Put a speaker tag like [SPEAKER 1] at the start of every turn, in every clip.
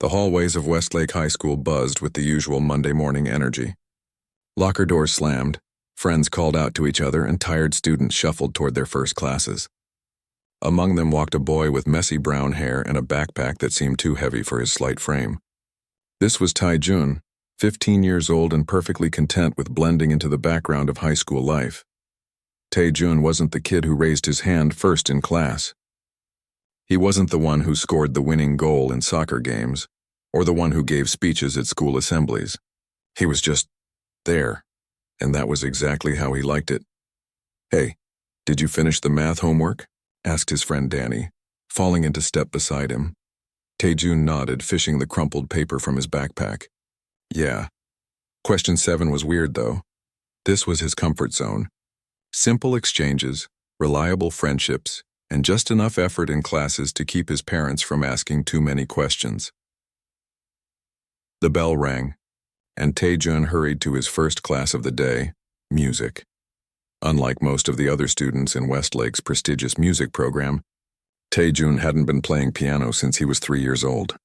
[SPEAKER 1] The hallways of Westlake High School buzzed with the usual Monday morning energy. Locker doors slammed, friends called out to each other, and tired students shuffled toward their first classes. Among them walked a boy with messy brown hair and a backpack that seemed too heavy for his slight frame. This was Tae-jun, 15 years old and perfectly content with blending into the background of high school life. Tae-jun wasn't the kid who raised his hand first in class. He wasn't the one who scored the winning goal in soccer games, or the one who gave speeches at school assemblies. He was just there, and that was exactly how he liked it. "Hey, did you finish the math homework?" asked his friend Danny, falling into step beside him. Tae-jun nodded, fishing the crumpled paper from his backpack. Yeah. Question 7 was weird, though. This was his comfort zone. Simple exchanges, reliable friendships, and just enough effort in classes to keep his parents from asking too many questions. The bell rang, and Tae-jun hurried to his first class of the day, music. Unlike most of the other students in Westlake's prestigious music program, Tae-jun hadn't been playing piano since he was 3 years old.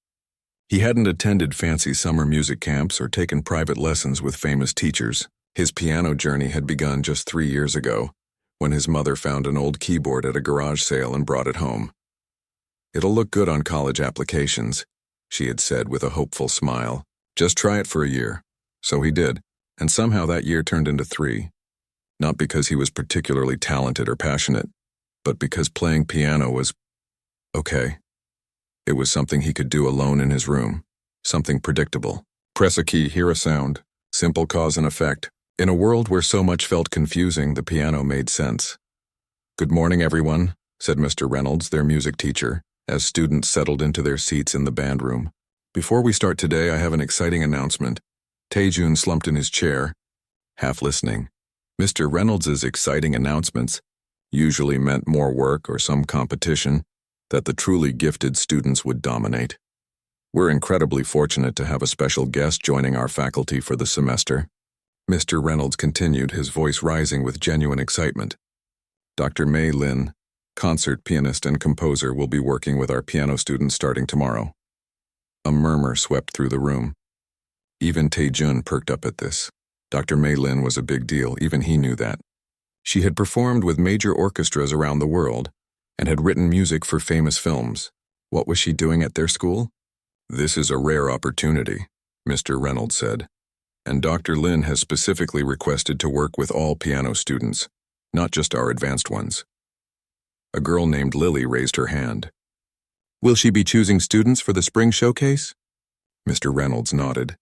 [SPEAKER 1] He hadn't attended fancy summer music camps or taken private lessons with famous teachers. His piano journey had begun just 3 years ago, when his mother found an old keyboard at a garage sale and brought it home. "It'll look good on college applications," she had said with a hopeful smile. "Just try it for a year." So he did, and somehow that year turned into 3. Not because he was particularly talented or passionate, but because playing piano was okay. It was something he could do alone in his room, something predictable. Press a key, hear a sound, simple cause and effect. In a world where so much felt confusing, the piano made sense. "Good morning, everyone," said Mr. Reynolds, their music teacher, as students settled into their seats in the band room. "Before we start today, I have an exciting announcement." Tae-jun slumped in his chair, half listening. Mr. Reynolds's exciting announcements usually meant more work or some competition that the truly gifted students would dominate. "We're incredibly fortunate to have a special guest joining our faculty for the semester," Mr. Reynolds continued, his voice rising with genuine excitement. "Dr. Mei Lin, concert pianist and composer, will be working with our piano students starting tomorrow." A murmur swept through the room. Even Tae-jun perked up at this. Dr. Mei Lin was a big deal, even he knew that. She had performed with major orchestras around the world and had written music for famous films. What was she doing at their school? "This is a rare opportunity," Mr. Reynolds said, "and Dr. Lin has specifically requested to work with all piano students, not just our advanced ones." A girl named Lily raised her hand. "Will she be choosing students for the spring showcase?" Mr. Reynolds nodded.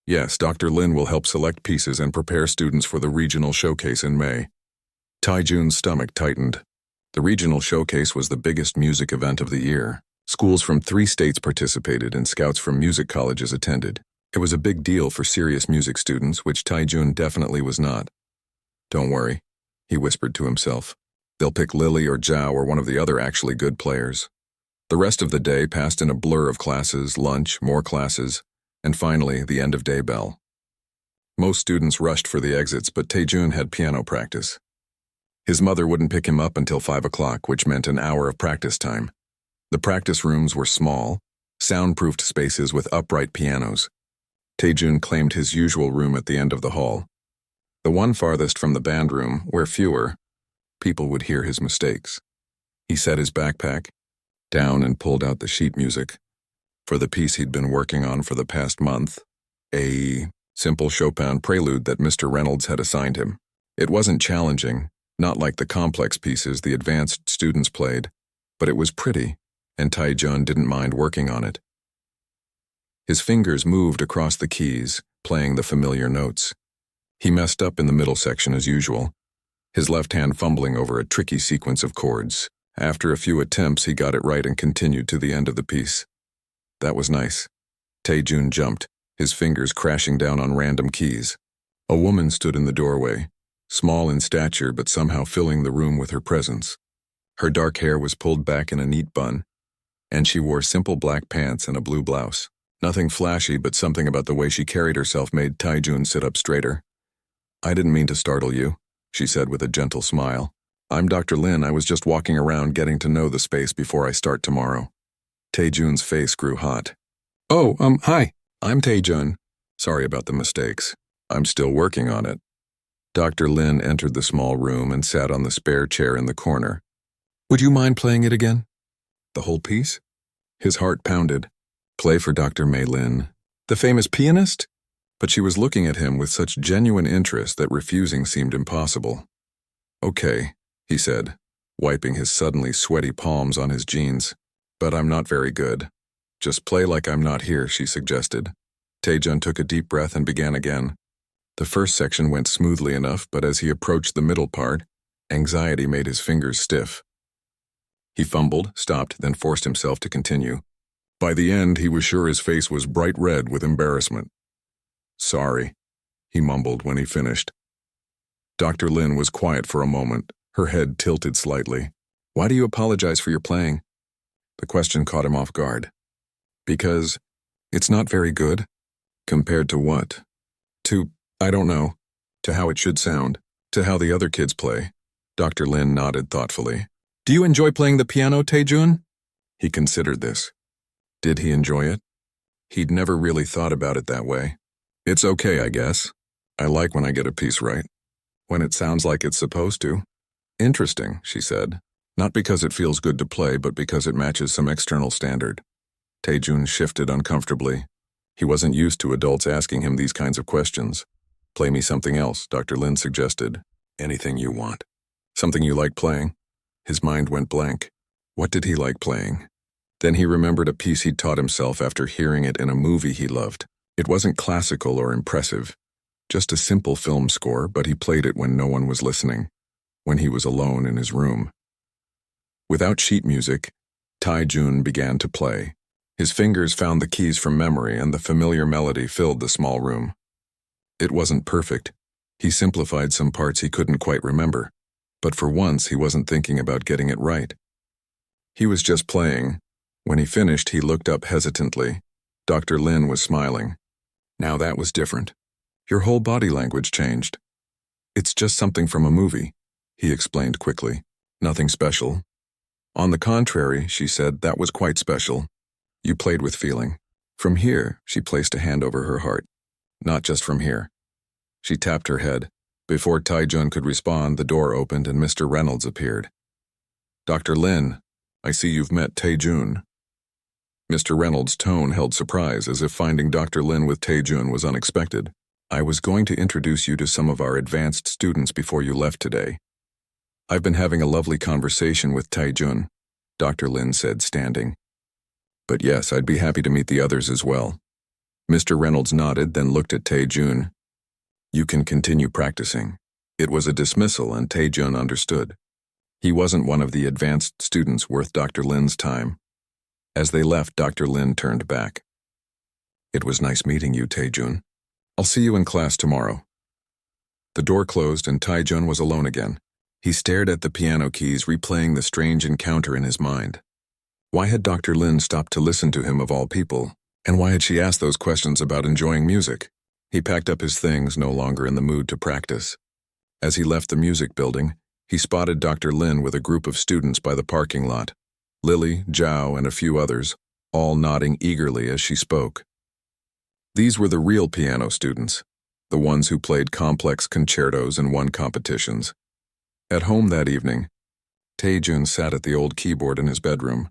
[SPEAKER 1] "Yes, Dr. Lin will help select pieces and prepare students for the regional showcase in May." Tae-jun's stomach tightened. The regional showcase was the biggest music event of the year. Schools from 3 states participated and scouts from music colleges attended. It was a big deal for serious music students, which Tae-jun definitely was not. "Don't worry," he whispered to himself. "They'll pick Lily or Zhao or one of the other actually good players." The rest of the day passed in a blur of classes, lunch, more classes, and finally the end-of-day bell. Most students rushed for the exits, but Tae-jun had piano practice. His mother wouldn't pick him up until 5 o'clock, which meant an hour of practice time. The practice rooms were small, soundproofed spaces with upright pianos. Tae-jun claimed his usual room at the end of the hall, the one farthest from the band room, where fewer people would hear his mistakes. He set his backpack down and pulled out the sheet music for the piece he'd been working on for the past month, a simple Chopin prelude that Mr. Reynolds had assigned him. It wasn't challenging, not like the complex pieces the advanced students played, but it was pretty, and Tae-jun didn't mind working on it. His fingers moved across the keys, playing the familiar notes. He messed up in the middle section as usual, his left hand fumbling over a tricky sequence of chords. After a few attempts, he got it right and continued to the end of the piece. That was nice. Tae-jun jumped, his fingers crashing down on random keys. A woman stood in the doorway, small in stature but somehow filling the room with her presence. Her dark hair was pulled back in a neat bun, and she wore simple black pants and a blue blouse. Nothing flashy, but something about the way she carried herself made Tae-jun sit up straighter. "I didn't mean to startle you," she said with a gentle smile. "I'm Dr. Lin. I was just walking around getting to know the space before I start tomorrow." Tae-jun's face grew hot. Oh, hi. I'm Taejun. Sorry about the mistakes. I'm still working on it. Dr. Lin entered the small room and sat on the spare chair in the corner. Would you mind playing it again? The whole piece? His heart pounded. Play for Dr. Mei Lin, the famous pianist? But she was looking at him with such genuine interest that refusing seemed impossible. Okay, he said, wiping his suddenly sweaty palms on his jeans. But I'm not very good. Just play like I'm not here, she suggested. Taejun took a deep breath and began again. The first section went smoothly enough, but as he approached the middle part, anxiety made his fingers stiff. He fumbled, stopped, then forced himself to continue. By the end, he was sure his face was bright red with embarrassment. Sorry, he mumbled when he finished. Dr. Lin was quiet for a moment, her head tilted slightly. Why do you apologize for your playing? The question caught him off guard. Because it's not very good. Compared to what? I don't know. To how it should sound. To how the other kids play. Dr. Lin nodded thoughtfully. Do you enjoy playing the piano, Taejun? He considered this. Did he enjoy it? He'd never really thought about it that way. It's okay, I guess. I like when I get a piece right. When it sounds like it's supposed to. Interesting, she said. Not because it feels good to play, but because it matches some external standard. Taejun shifted uncomfortably. He wasn't used to adults asking him these kinds of questions. Play me something else, Dr. Lin suggested. Anything you want. Something you like playing. His mind went blank. What did he like playing? Then he remembered a piece he'd taught himself after hearing it in a movie he loved. It wasn't classical or impressive. Just a simple film score, but he played it when no one was listening. When he was alone in his room. Without sheet music, Taejun began to play. His fingers found the keys from memory, and the familiar melody filled the small room. It wasn't perfect. He simplified some parts he couldn't quite remember. But for once, he wasn't thinking about getting it right. He was just playing. When he finished, he looked up hesitantly. Dr. Lin was smiling. Now that was different. Your whole body language changed. It's just something from a movie, he explained quickly. Nothing special. On the contrary, she said, that was quite special. You played with feeling. From here, she placed a hand over her heart. Not just from here. She tapped her head. Before Taejun could respond, the door opened and Mr. Reynolds appeared. Dr. Lin, I see you've met Taejun. Mr. Reynolds' tone held surprise, as if finding Dr. Lin with Taejun was unexpected. I was going to introduce you to some of our advanced students before you left today. I've been having a lovely conversation with Taejun, Dr. Lin said, standing. But yes, I'd be happy to meet the others as well. Mr. Reynolds nodded, then looked at Taejun. You can continue practicing. It was a dismissal, and Taejun understood. He wasn't one of the advanced students worth Dr. Lin's time. As they left, Dr. Lin turned back. It was nice meeting you, Taejun. I'll see you in class tomorrow. The door closed and Taejun was alone again. He stared at the piano keys, replaying the strange encounter in his mind. Why had Dr. Lin stopped to listen to him of all people? And why had she asked those questions about enjoying music? He packed up his things, no longer in the mood to practice. As he left the music building, he spotted Dr. Lin with a group of students by the parking lot. Lily, Zhao, and a few others, all nodding eagerly as she spoke. These were the real piano students, the ones who played complex concertos and won competitions. At home that evening, Taejun sat at the old keyboard in his bedroom.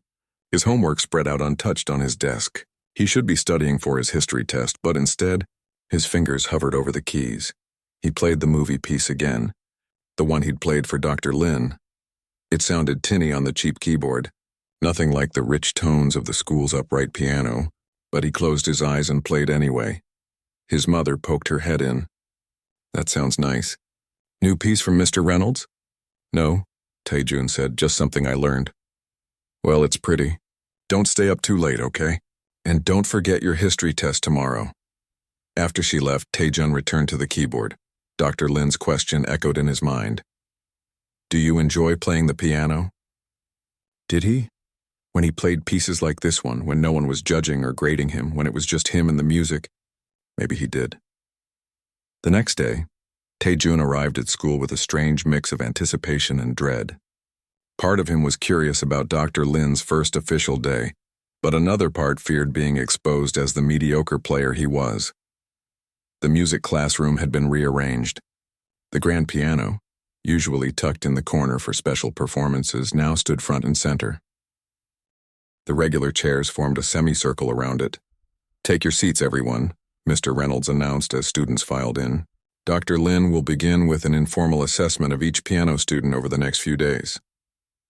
[SPEAKER 1] His homework spread out untouched on his desk. He should be studying for his history test, but instead, his fingers hovered over the keys. He played the movie piece again, the one he'd played for Dr. Lin. It sounded tinny on the cheap keyboard, nothing like the rich tones of the school's upright piano, but he closed his eyes and played anyway. His mother poked her head in. That sounds nice. New piece from Mr. Reynolds? No, Taejun said, just something I learned. Well, it's pretty. Don't stay up too late, okay? And don't forget your history test tomorrow. After she left, Taejun returned to the keyboard. Dr. Lin's question echoed in his mind. Do you enjoy playing the piano? Did he? When he played pieces like this one, when no one was judging or grading him, when it was just him and the music, maybe he did. The next day, Taejun arrived at school with a strange mix of anticipation and dread. Part of him was curious about Dr. Lin's first official day, But another part feared being exposed as the mediocre player he was. The music classroom had been rearranged. The grand piano, usually tucked in the corner for special performances, now stood front and center. The regular chairs formed a semicircle around it. "Take your seats, everyone," Mr. Reynolds announced as students filed in. "Dr. Lin will begin with an informal assessment of each piano student over the next few days."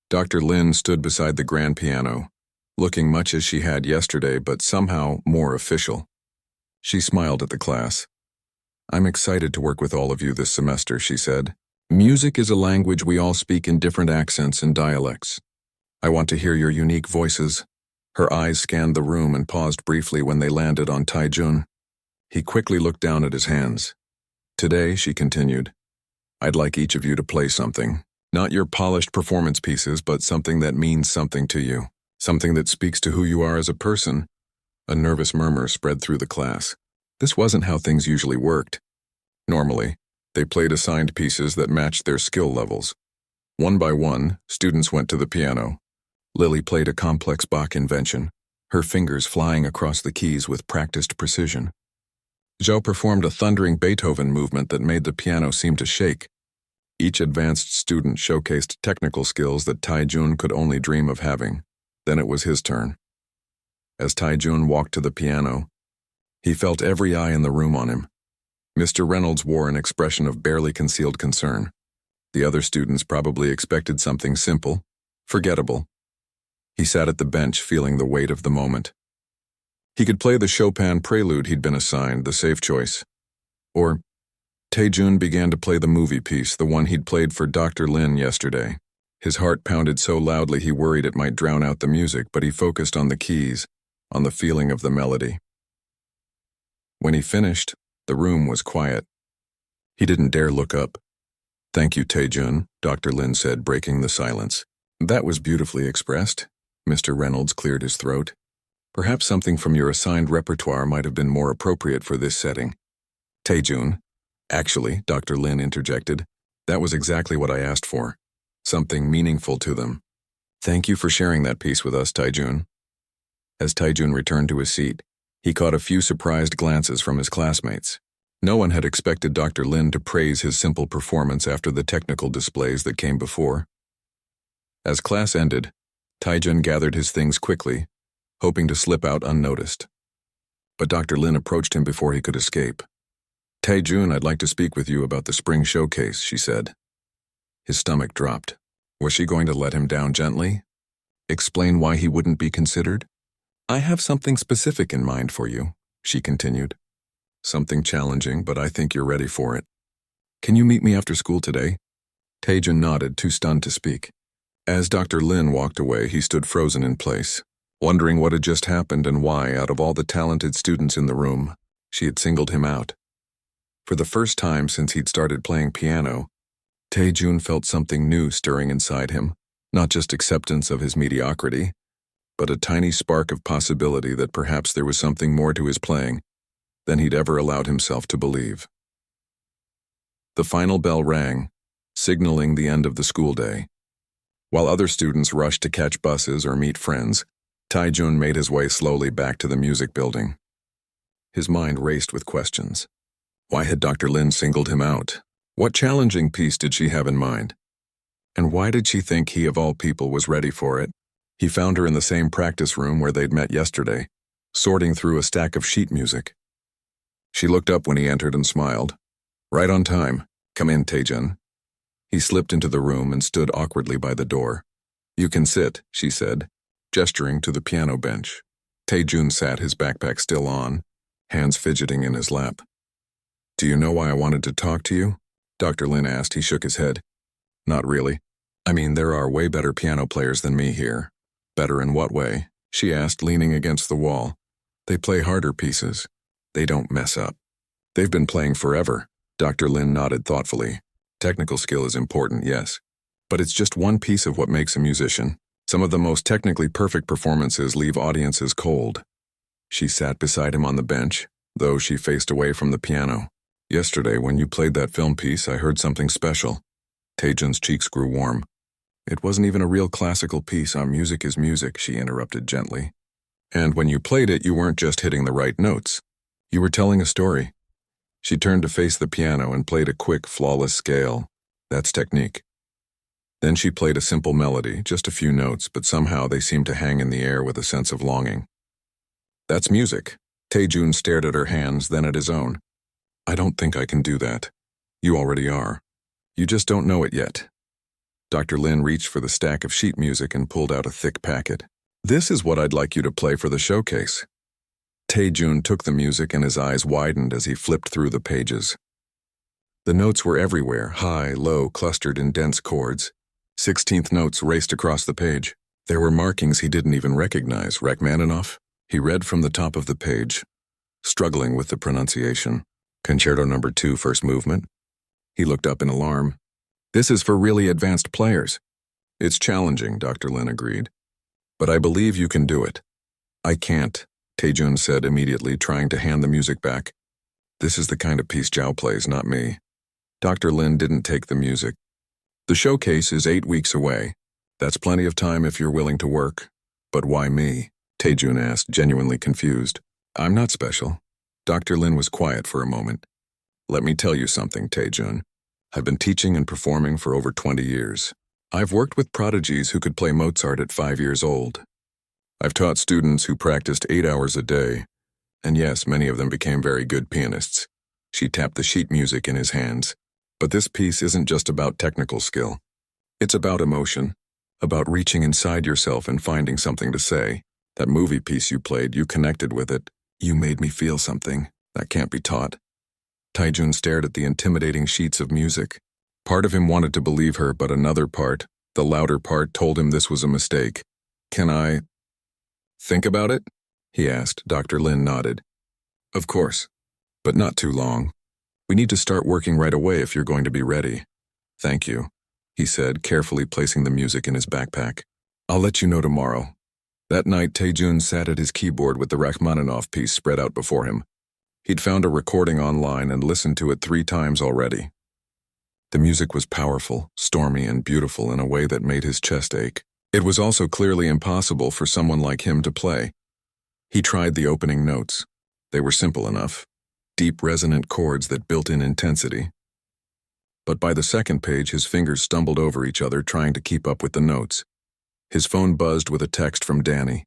[SPEAKER 1] Dr. Lin stood beside the grand piano, looking much as she had yesterday, but somehow more official. She smiled at the class. "I'm excited to work with all of you this semester," she said. "Music is a language we all speak in different accents and dialects. I want to hear your unique voices." Her eyes scanned the room and paused briefly when they landed on Taijun. He quickly looked down at his hands. "Today," she continued, "I'd like each of you to play something. Not your polished performance pieces, but something that means something to you. Something that speaks to who you are as a person." A nervous murmur spread through the class. This wasn't how things usually worked. Normally, they played assigned pieces that matched their skill levels. One by one, students went to the piano. Lily played a complex Bach invention, her fingers flying across the keys with practiced precision. Zhou performed a thundering Beethoven movement that made the piano seem to shake. Each advanced student showcased technical skills that Taijun could only dream of having. Then it was his turn. As Taijun walked to the piano, he felt every eye in the room on him. Mr. Reynolds wore an expression of barely concealed concern. The other students probably expected something simple, forgettable. He sat at the bench feeling the weight of the moment. He could play the Chopin prelude he'd been assigned, the safe choice. Or Taijun began to play the movie piece, the one he'd played for Dr. Lin yesterday. His heart pounded so loudly he worried it might drown out the music, but he focused on the keys, on the feeling of the melody. When he finished, the room was quiet. He didn't dare look up. "Thank you, Taijun," Dr. Lin said, breaking the silence. "That was beautifully expressed." Mr. Reynolds cleared his throat. "Perhaps something from your assigned repertoire might have been more appropriate for this setting." "Taijun." "Actually," Dr. Lin interjected, "that was exactly what I asked for. Something meaningful to them. Thank you for sharing that piece with us, Taijun." As Taijun returned to his seat, he caught a few surprised glances from his classmates. No one had expected Dr. Lin to praise his simple performance after the technical displays that came before. As class ended, Taijun gathered his things quickly, hoping to slip out unnoticed. But Dr. Lin approached him before he could escape. "Taijun, I'd like to speak with you about the spring showcase," she said. His stomach dropped. Was she going to let him down gently? Explain why he wouldn't be considered? "I have something specific in mind for you," she continued. "Something challenging, but I think you're ready for it. Can you meet me after school today?" Taijun nodded, too stunned to speak. As Dr. Lin walked away, he stood frozen in place, wondering what had just happened and why, out of all the talented students in the room, she had singled him out. For the first time since he'd started playing piano, Taijun felt something new stirring inside him, not just acceptance of his mediocrity, but a tiny spark of possibility that perhaps there was something more to his playing than he'd ever allowed himself to believe. The final bell rang, signaling the end of the school day. While other students rushed to catch buses or meet friends, Taijun made his way slowly back to the music building. His mind raced with questions. Why had Dr. Lin singled him out? What challenging piece did she have in mind? And why did she think he of all people was ready for it? He found her in the same practice room where they'd met yesterday, sorting through a stack of sheet music. She looked up when he entered and smiled. "Right on time. Come in, Taijun." He slipped into the room and stood awkwardly by the door. "You can sit," she said, gesturing to the piano bench. Taijun sat, his backpack still on, hands fidgeting in his lap. "Do you know why I wanted to talk to you?" Dr. Lin asked. He shook his head. "Not really. I mean, there are way better piano players than me here." "Better in what way?" she asked, leaning against the wall. "They play harder pieces. They don't mess up." "They've been playing forever." Dr. Lin nodded thoughtfully. "Technical skill is important, yes. But it's just one piece of what makes a musician. Some of the most technically perfect performances leave audiences cold." She sat beside him on the bench, though she faced away from the piano. "Yesterday, when you played that film piece, I heard something special." Taijun's cheeks grew warm. "It wasn't even a real classical piece. Our music is music," she interrupted gently. And when you played it, you weren't just hitting the right notes. You were telling a story. She turned to face the piano and played a quick, flawless scale. That's technique. Then she played a simple melody, just a few notes, but somehow they seemed to hang in the air with a sense of longing. That's music. Taejun stared at her hands, then at his own. I don't think I can do that. You already are. You just don't know it yet. Dr. Lin reached for the stack of sheet music and pulled out a thick packet. This is what I'd like you to play for the showcase. Taejun took the music and his eyes widened as he flipped through the pages. The notes were everywhere, high, low, clustered in dense chords. 16th notes raced across the page. There were markings he didn't even recognize. Rachmaninoff? He read from the top of the page, struggling with the pronunciation. Concerto No. 2, first movement. He looked up in alarm. This is for really advanced players. It's challenging, Dr. Lin agreed. But I believe you can do it. I can't, Taejun said immediately, trying to hand the music back. This is the kind of piece Zhao plays, not me. Dr. Lin didn't take the music. The showcase is 8 weeks away. That's plenty of time if you're willing to work. But why me? Taejun asked, genuinely confused. I'm not special. Dr. Lin was quiet for a moment. Let me tell you something, Taejun. I've been teaching and performing for over 20 years. I've worked with prodigies who could play Mozart at 5 years old. I've taught students who practiced 8 hours a day. And yes, many of them became very good pianists. She tapped the sheet music in his hands. But this piece isn't just about technical skill. It's about emotion, about reaching inside yourself and finding something to say. That movie piece you played, you connected with it. You made me feel something. That can't be taught. Taejun stared at the intimidating sheets of music. Part of him wanted to believe her, but another part, the louder part, told him this was a mistake. Can I think about it? He asked. Dr. Lin nodded. Of course, but not too long. We need to start working right away if you're going to be ready. Thank you, he said, carefully placing the music in his backpack. I'll let you know tomorrow. That night, Taejun sat at his keyboard with the Rachmaninoff piece spread out before him. He'd found a recording online and listened to it 3 times already. The music was powerful, stormy, and beautiful in a way that made his chest ache. It was also clearly impossible for someone like him to play. He tried the opening notes. They were simple enough. Deep, resonant chords that built in intensity. But by the second page, his fingers stumbled over each other trying to keep up with the notes. His phone buzzed with a text from Danny.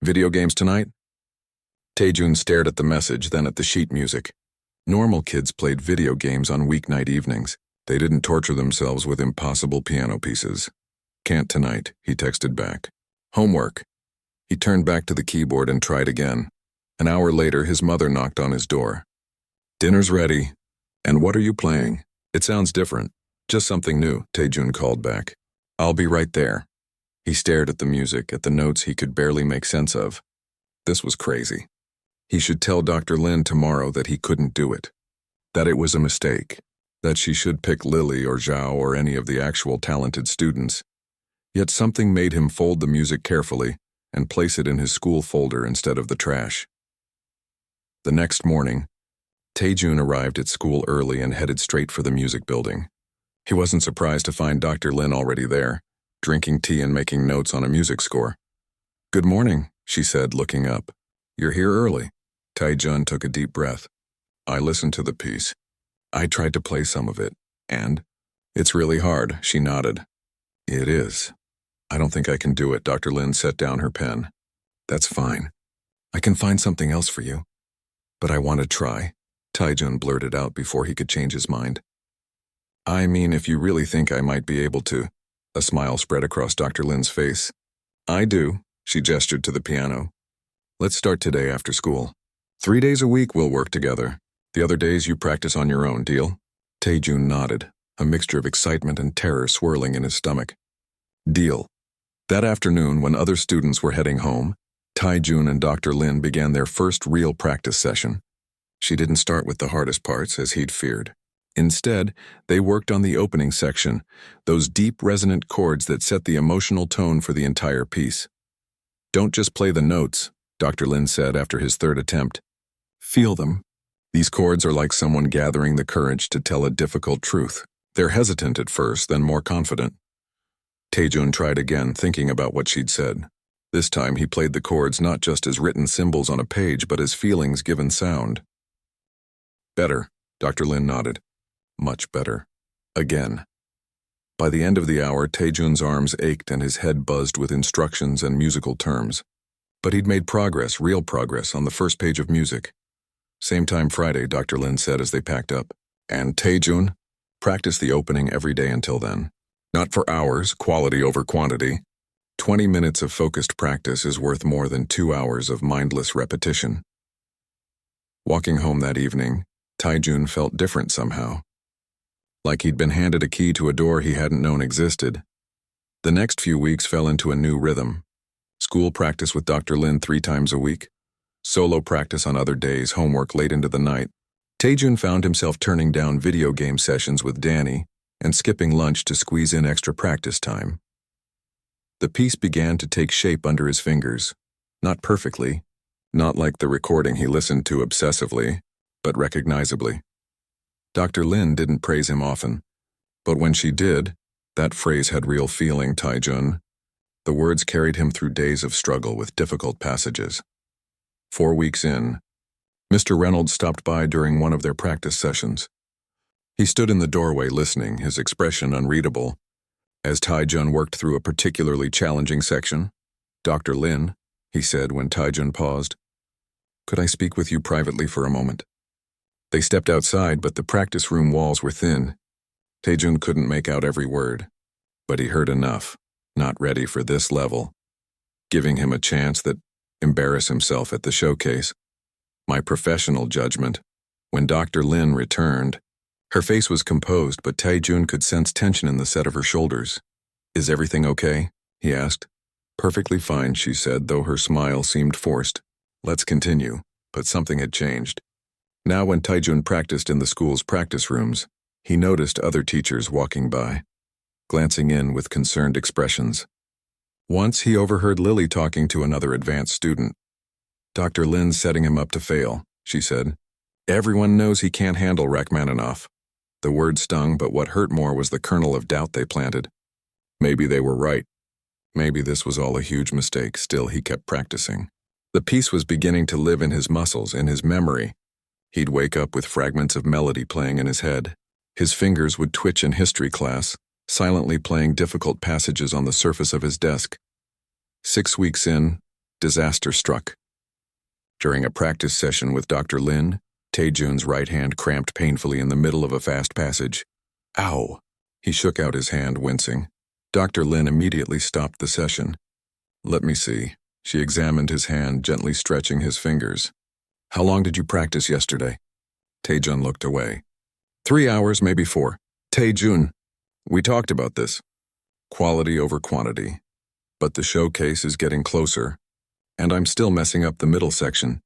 [SPEAKER 1] Video games tonight? Taejun stared at the message, then at the sheet music. Normal kids played video games on weeknight evenings. They didn't torture themselves with impossible piano pieces. Can't tonight, he texted back. Homework. He turned back to the keyboard and tried again. An hour later, his mother knocked on his door. Dinner's ready. And what are you playing? It sounds different. Just something new, Taejun called back. I'll be right there. He stared at the music, at the notes he could barely make sense of. This was crazy. He should tell Dr. Lin tomorrow that he couldn't do it. That it was a mistake. That she should pick Lily or Zhao or any of the actual talented students. Yet something made him fold the music carefully and place it in his school folder instead of the trash. The next morning, Taejun arrived at school early and headed straight for the music building. He wasn't surprised to find Dr. Lin already there, drinking tea and making notes on a music score. Good morning, she said, looking up. You're here early. Taejun took a deep breath. I listened to the piece. I tried to play some of it, and it's really hard, she nodded. It is. I don't think I can do it, Dr. Lin set down her pen. That's fine. I can find something else for you. But I want to try, Taejun blurted out before he could change his mind. I mean, if you really think I might be able to. A smile spread across Dr. Lin's face. I do, she gestured to the piano. Let's start today after school. 3 days a week we'll work together. The other days you practice on your own, deal? Taejun nodded, a mixture of excitement and terror swirling in his stomach. Deal. That afternoon, when other students were heading home, Taejun and Dr. Lin began their first real practice session. She didn't start with the hardest parts, as he'd feared. Instead, they worked on the opening section, those deep, resonant chords that set the emotional tone for the entire piece. Don't just play the notes, Dr. Lin said after his third attempt. Feel them. These chords are like someone gathering the courage to tell a difficult truth. They're hesitant at first, then more confident. Taejun tried again, thinking about what she'd said. This time he played the chords not just as written symbols on a page, but as feelings given sound. Better, Dr. Lin nodded. Much better. Again. By the end of the hour, Taejun's arms ached and his head buzzed with instructions and musical terms. But he'd made progress, real progress, on the first page of music. Same time Friday, Dr. Lin said as they packed up. And Taejun, practice the opening every day until then. Not for hours, quality over quantity. 20 minutes of focused practice is worth more than 2 hours of mindless repetition. Walking home that evening, Taejun felt different somehow. Like he'd been handed a key to a door he hadn't known existed. The next few weeks fell into a new rhythm. School practice with Dr. Lin 3 times a week. Solo practice on other days, homework late into the night. Taejun found himself turning down video game sessions with Danny and skipping lunch to squeeze in extra practice time. The piece began to take shape under his fingers. Not perfectly, not like the recording he listened to obsessively, but recognizably. Dr. Lin didn't praise him often, but when she did, that phrase had real feeling, Taejun. The words carried him through days of struggle with difficult passages. 4 weeks in, Mr. Reynolds stopped by during one of their practice sessions. He stood in the doorway listening, his expression unreadable. As Taejun worked through a particularly challenging section, "Dr. Lin," he said when Taejun paused, "could I speak with you privately for a moment?" They stepped outside, but the practice room walls were thin. Taejun couldn't make out every word, but he heard enough, not ready for this level, giving him a chance that embarrass himself at the showcase. My professional judgment. When Dr. Lin returned, her face was composed, but Taejun could sense tension in the set of her shoulders. "Is everything okay?" he asked. "Perfectly fine," she said, though her smile seemed forced. "Let's continue." But something had changed. Now when Taejun practiced in the school's practice rooms, he noticed other teachers walking by, glancing in with concerned expressions. Once he overheard Lily talking to another advanced student. "Dr. Lin's setting him up to fail," she said. "Everyone knows he can't handle Rachmaninoff." The word stung, but what hurt more was the kernel of doubt they planted. Maybe they were right. Maybe this was all a huge mistake. Still, he kept practicing. The piece was beginning to live in his muscles, in his memory. He'd wake up with fragments of melody playing in his head. His fingers would twitch in history class, silently playing difficult passages on the surface of his desk. 6 weeks in, disaster struck. During a practice session with Dr. Lin, Taejun's right hand cramped painfully in the middle of a fast passage. "Ow!" He shook out his hand, wincing. Dr. Lin immediately stopped the session. "Let me see." She examined his hand, gently stretching his fingers. "How long did you practice yesterday?" Taejun looked away. 3 hours, maybe 4. "Taejun, we talked about this. Quality over quantity. But the showcase is getting closer, and I'm still messing up the middle section.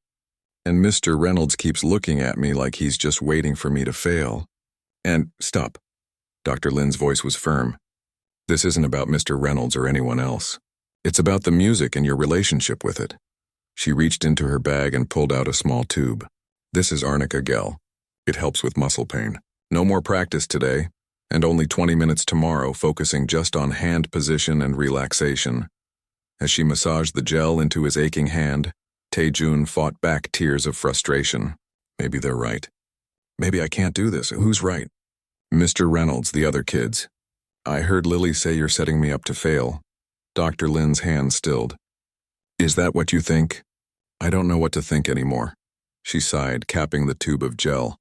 [SPEAKER 1] And Mr. Reynolds keeps looking at me like he's just waiting for me to fail. And stop." Dr. Lin's voice was firm. "This isn't about Mr. Reynolds or anyone else. It's about the music and your relationship with it." She reached into her bag and pulled out a small tube. "This is arnica gel. It helps with muscle pain. No more practice today, and only 20 minutes tomorrow, focusing just on hand position and relaxation." As she massaged the gel into his aching hand, Taejun fought back tears of frustration. Maybe they're right. Maybe I can't do this. Who's right? "Mr. Reynolds, the other kids. I heard Lily say you're setting me up to fail." Dr. Lin's hand stilled. "Is that what you think?" "I don't know what to think anymore." She sighed, capping the tube of gel.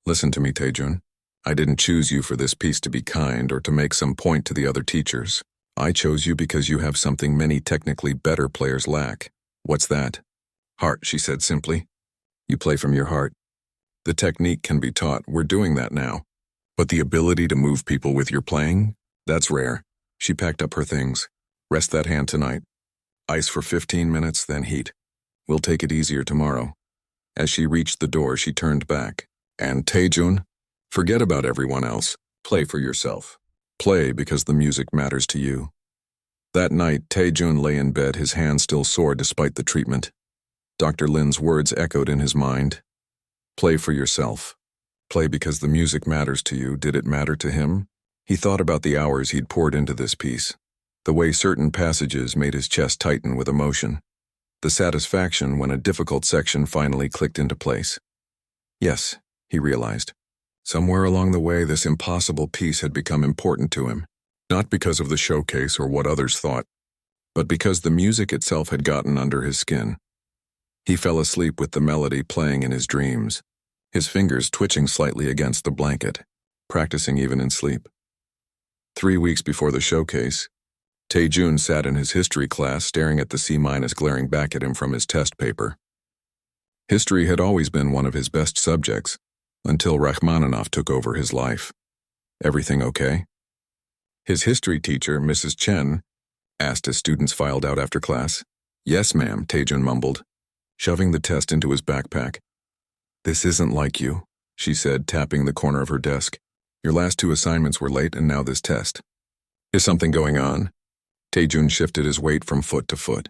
[SPEAKER 1] "Listen to me, Taejun. I didn't choose you for this piece to be kind or to make some point to the other teachers. I chose you because you have something many technically better players lack." "What's that?" "Heart," she said simply. "You play from your heart. The technique can be taught. We're doing that now. But the ability to move people with your playing? That's rare." She packed up her things. "Rest that hand tonight. Ice for 15 minutes, then heat. We'll take it easier tomorrow." As she reached the door, she turned back. "And Taejun, forget about everyone else. Play for yourself. Play because the music matters to you." That night, Taejun lay in bed, his hand still sore despite the treatment. Dr. Lin's words echoed in his mind. Play for yourself. Play because the music matters to you. Did it matter to him? He thought about the hours he'd poured into this piece. The way certain passages made his chest tighten with emotion. The satisfaction when a difficult section finally clicked into place. Yes, he realized. Somewhere along the way, this impossible piece had become important to him, not because of the showcase or what others thought, but because the music itself had gotten under his skin. He fell asleep with the melody playing in his dreams, his fingers twitching slightly against the blanket, practicing even in sleep. 3 weeks before the showcase, Tae-jun sat in his history class staring at the C- glaring back at him from his test paper. History had always been one of his best subjects, until Rachmaninoff took over his life. Everything okay? His history teacher, Mrs. Chen, asked as students filed out after class. Yes, ma'am, Tae-jun mumbled, shoving the test into his backpack. This isn't like you, she said, tapping the corner of her desk. Your last 2 assignments were late and now this test. Is something going on? Tae-jun shifted his weight from foot to foot.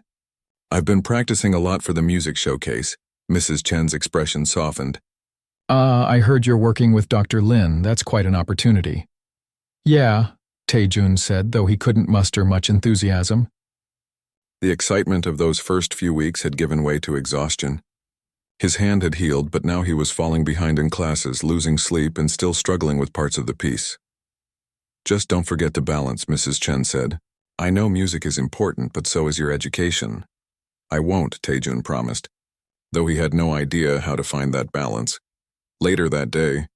[SPEAKER 1] I've been practicing a lot for the music showcase. Mrs. Chen's expression softened.
[SPEAKER 2] I heard you're working with Dr. Lin. That's quite an opportunity. Yeah, Tae-jun said, though he couldn't muster much enthusiasm.
[SPEAKER 1] The excitement of those first few weeks had given way to exhaustion. His hand had healed, but now he was falling behind in classes, losing sleep, and still struggling with parts of the piece. Just don't forget to balance, Mrs. Chen said. I know music is important, but so is your education. I won't, Tae-jun promised, though he had no idea how to find that balance. Later that day,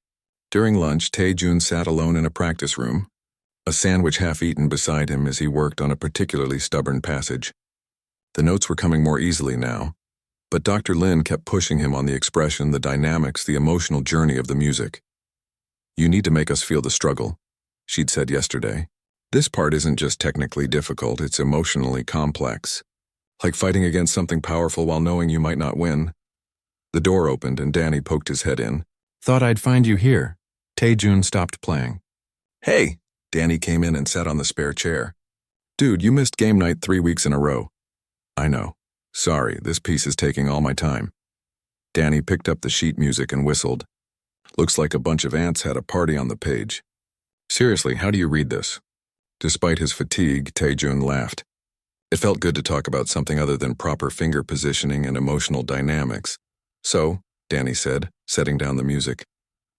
[SPEAKER 1] during lunch, Tae-jun sat alone in a practice room, a sandwich half-eaten beside him as he worked on a particularly stubborn passage. The notes were coming more easily now, but Dr. Lin kept pushing him on the expression, the dynamics, the emotional journey of the music. You need to make us feel the struggle, she'd said yesterday. This part isn't just technically difficult, it's emotionally complex. Like fighting against something powerful while knowing you might not win. The door opened and Danny poked his head in. Thought I'd find you here. Tae-jun stopped playing. Hey! Danny came in and sat on the spare chair. Dude, you missed game night 3 weeks in a row. I know. Sorry, this piece is taking all my time. Danny picked up the sheet music and whistled. Looks like a bunch of ants had a party on the page. Seriously, how do you read this? Despite his fatigue, Tae-jun laughed. It felt good to talk about something other than proper finger positioning and emotional dynamics. So, Danny said, setting down the music.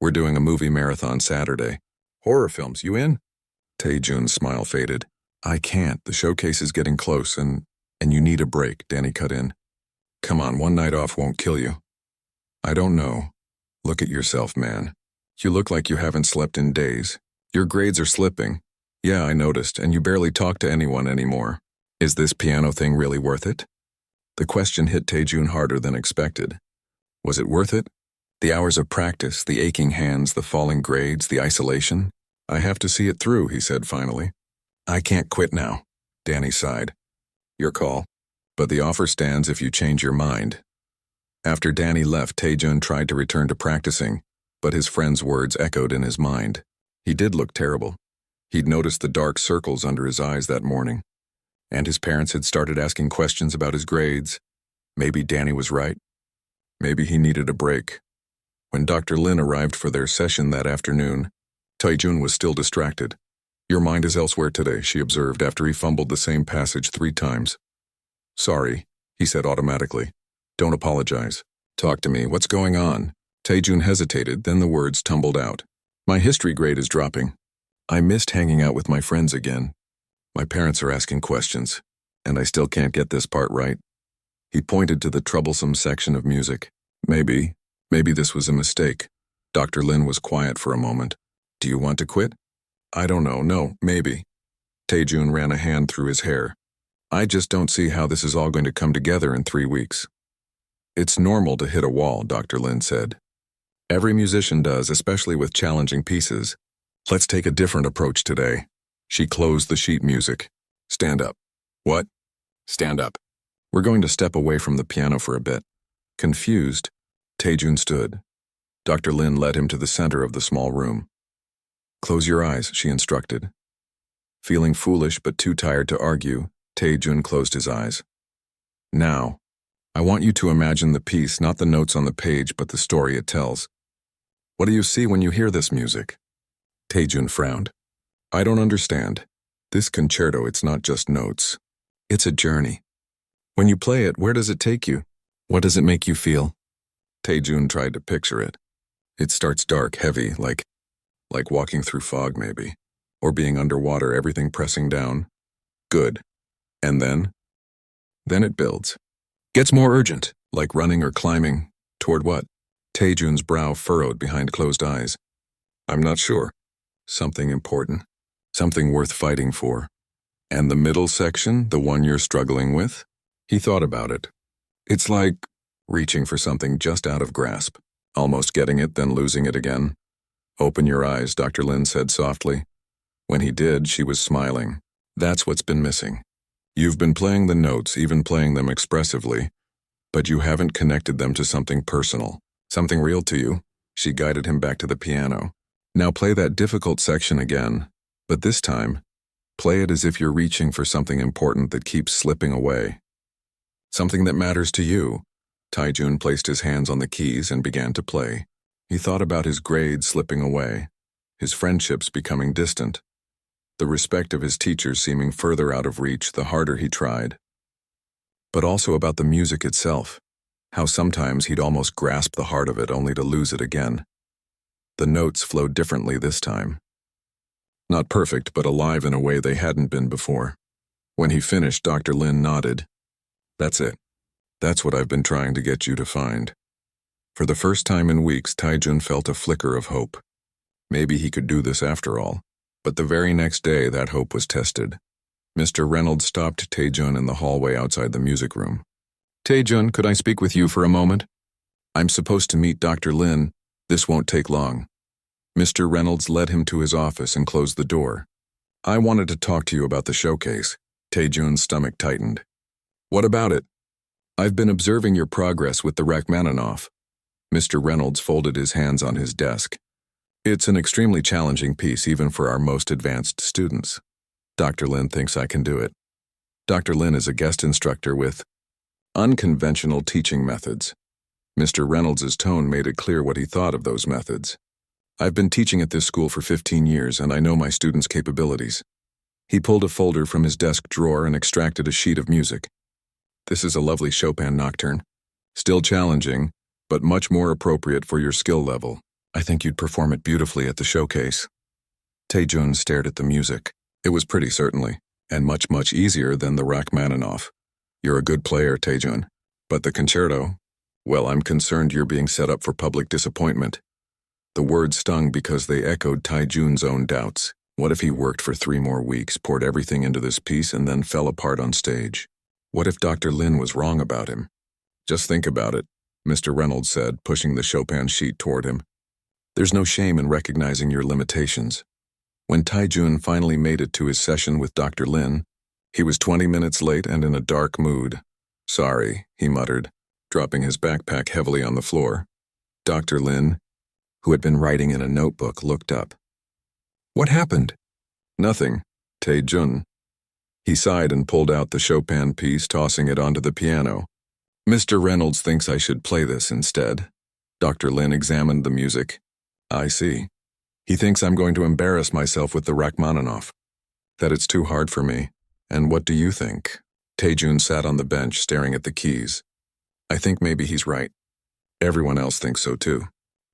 [SPEAKER 1] We're doing a movie marathon Saturday. Horror films, you in? Tae-jun's smile faded. I can't. The showcase is getting close and you need a break, Danny cut in. Come on, one night off won't kill you. I don't know. Look at yourself, man. You look like you haven't slept in days. Your grades are slipping. Yeah, I noticed, and you barely talk to anyone anymore. Is this piano thing really worth it? The question hit Tae-jun harder than expected. Was it worth it? The hours of practice, the aching hands, the falling grades, the isolation? I have to see it through, he said finally. I can't quit now, Danny sighed. Your call. But the offer stands if you change your mind. After Danny left, Tae-jun tried to return to practicing, but his friend's words echoed in his mind. He did look terrible. He'd noticed the dark circles under his eyes that morning. And his parents had started asking questions about his grades. Maybe Danny was right. Maybe he needed a break. When Dr. Lin arrived for their session that afternoon, Tae-jun was still distracted. Your mind is elsewhere today, she observed after he fumbled the same passage 3 times. Sorry, he said automatically. Don't apologize. Talk to me, what's going on? Tae-jun hesitated, then the words tumbled out. My history grade is dropping. I missed hanging out with my friends again. My parents are asking questions, and I still can't get this part right. He pointed to the troublesome section of music. Maybe this was a mistake. Dr. Lin was quiet for a moment. Do you want to quit? I don't know, no, maybe. Tae-jun ran a hand through his hair. I just don't see how this is all going to come together in 3 weeks. It's normal to hit a wall, Dr. Lin said. Every musician does, especially with challenging pieces. Let's take a different approach today. She closed the sheet music. Stand up. What? Stand up. We're going to step away from the piano for a bit. Confused, Tae-jun stood. Dr. Lin led him to the center of the small room. Close your eyes, she instructed. Feeling foolish but too tired to argue, Tae-jun closed his eyes. Now, I want you to imagine the piece, not the notes on the page, but the story it tells. What do you see when you hear this music? Tae-jun frowned. I don't understand. This concerto, it's not just notes. It's a journey. When you play it, where does it take you? What does it make you feel? Taejun tried to picture it. It starts dark, heavy, like walking through fog maybe, or being underwater, everything pressing down. Good. And then? Then it builds. Gets more urgent, like running or climbing. Toward what? Taejun's brow furrowed behind closed eyes. I'm not sure. Something important. Something worth fighting for. And the middle section, the one you're struggling with? He thought about it. It's like reaching for something just out of grasp, almost getting it, then losing it again. Open your eyes, Dr. Lin said softly. When he did, she was smiling. That's what's been missing. You've been playing the notes, even playing them expressively, but you haven't connected them to something personal, something real to you. She guided him back to the piano. Now play that difficult section again, but this time, play it as if you're reaching for something important that keeps slipping away. Something that matters to you. Taejun placed his hands on the keys and began to play. He thought about his grades slipping away, his friendships becoming distant, the respect of his teachers seeming further out of reach the harder he tried. But also about the music itself, how sometimes he'd almost grasp the heart of it only to lose it again. The notes flowed differently this time. Not perfect, but alive in a way they hadn't been before. When he finished, Dr. Lin nodded. That's it. That's what I've been trying to get you to find. For the first time in weeks, Taejun felt a flicker of hope. Maybe he could do this after all. But the very next day, that hope was tested. Mr. Reynolds stopped Taejun in the hallway outside the music room. Taejun, could I speak with you for a moment? I'm supposed to meet Dr. Lin. This won't take long. Mr. Reynolds led him to his office and closed the door. I wanted to talk to you about the showcase. Taejun's stomach tightened. What about it? I've been observing your progress with the Rachmaninoff. Mr. Reynolds folded his hands on his desk. It's an extremely challenging piece even for our most advanced students. Dr. Lin thinks I can do it. Dr. Lin is a guest instructor with unconventional teaching methods. Mr. Reynolds' tone made it clear what he thought of those methods. I've been teaching at this school for 15 years and I know my students' capabilities. He pulled a folder from his desk drawer and extracted a sheet of music. This is a lovely Chopin nocturne. Still challenging, but much more appropriate for your skill level. I think you'd perform it beautifully at the showcase. Taejun stared at the music. It was pretty, certainly, and much easier than the Rachmaninoff. You're a good player, Taejun. But the concerto, well, I'm concerned you're being set up for public disappointment. The words stung because they echoed Taejun's own doubts. What if he worked for 3 more weeks, poured everything into this piece, and then fell apart on stage? What if Dr. Lin was wrong about him? Just think about it, Mr. Reynolds said, pushing the Chopin sheet toward him. There's no shame in recognizing your limitations. When Taejun finally made it to his session with Dr. Lin, he was 20 minutes late and in a dark mood. Sorry, he muttered, dropping his backpack heavily on the floor. Dr. Lin, who had been writing in a notebook, looked up. What happened? Nothing, Taejun. He sighed and pulled out the Chopin piece, tossing it onto the piano. Mr. Reynolds thinks I should play this instead. Dr. Lin examined the music. I see. He thinks I'm going to embarrass myself with the Rachmaninoff. That it's too hard for me. And what do you think? Taejun sat on the bench staring at the keys. I think maybe he's right. Everyone else thinks so too.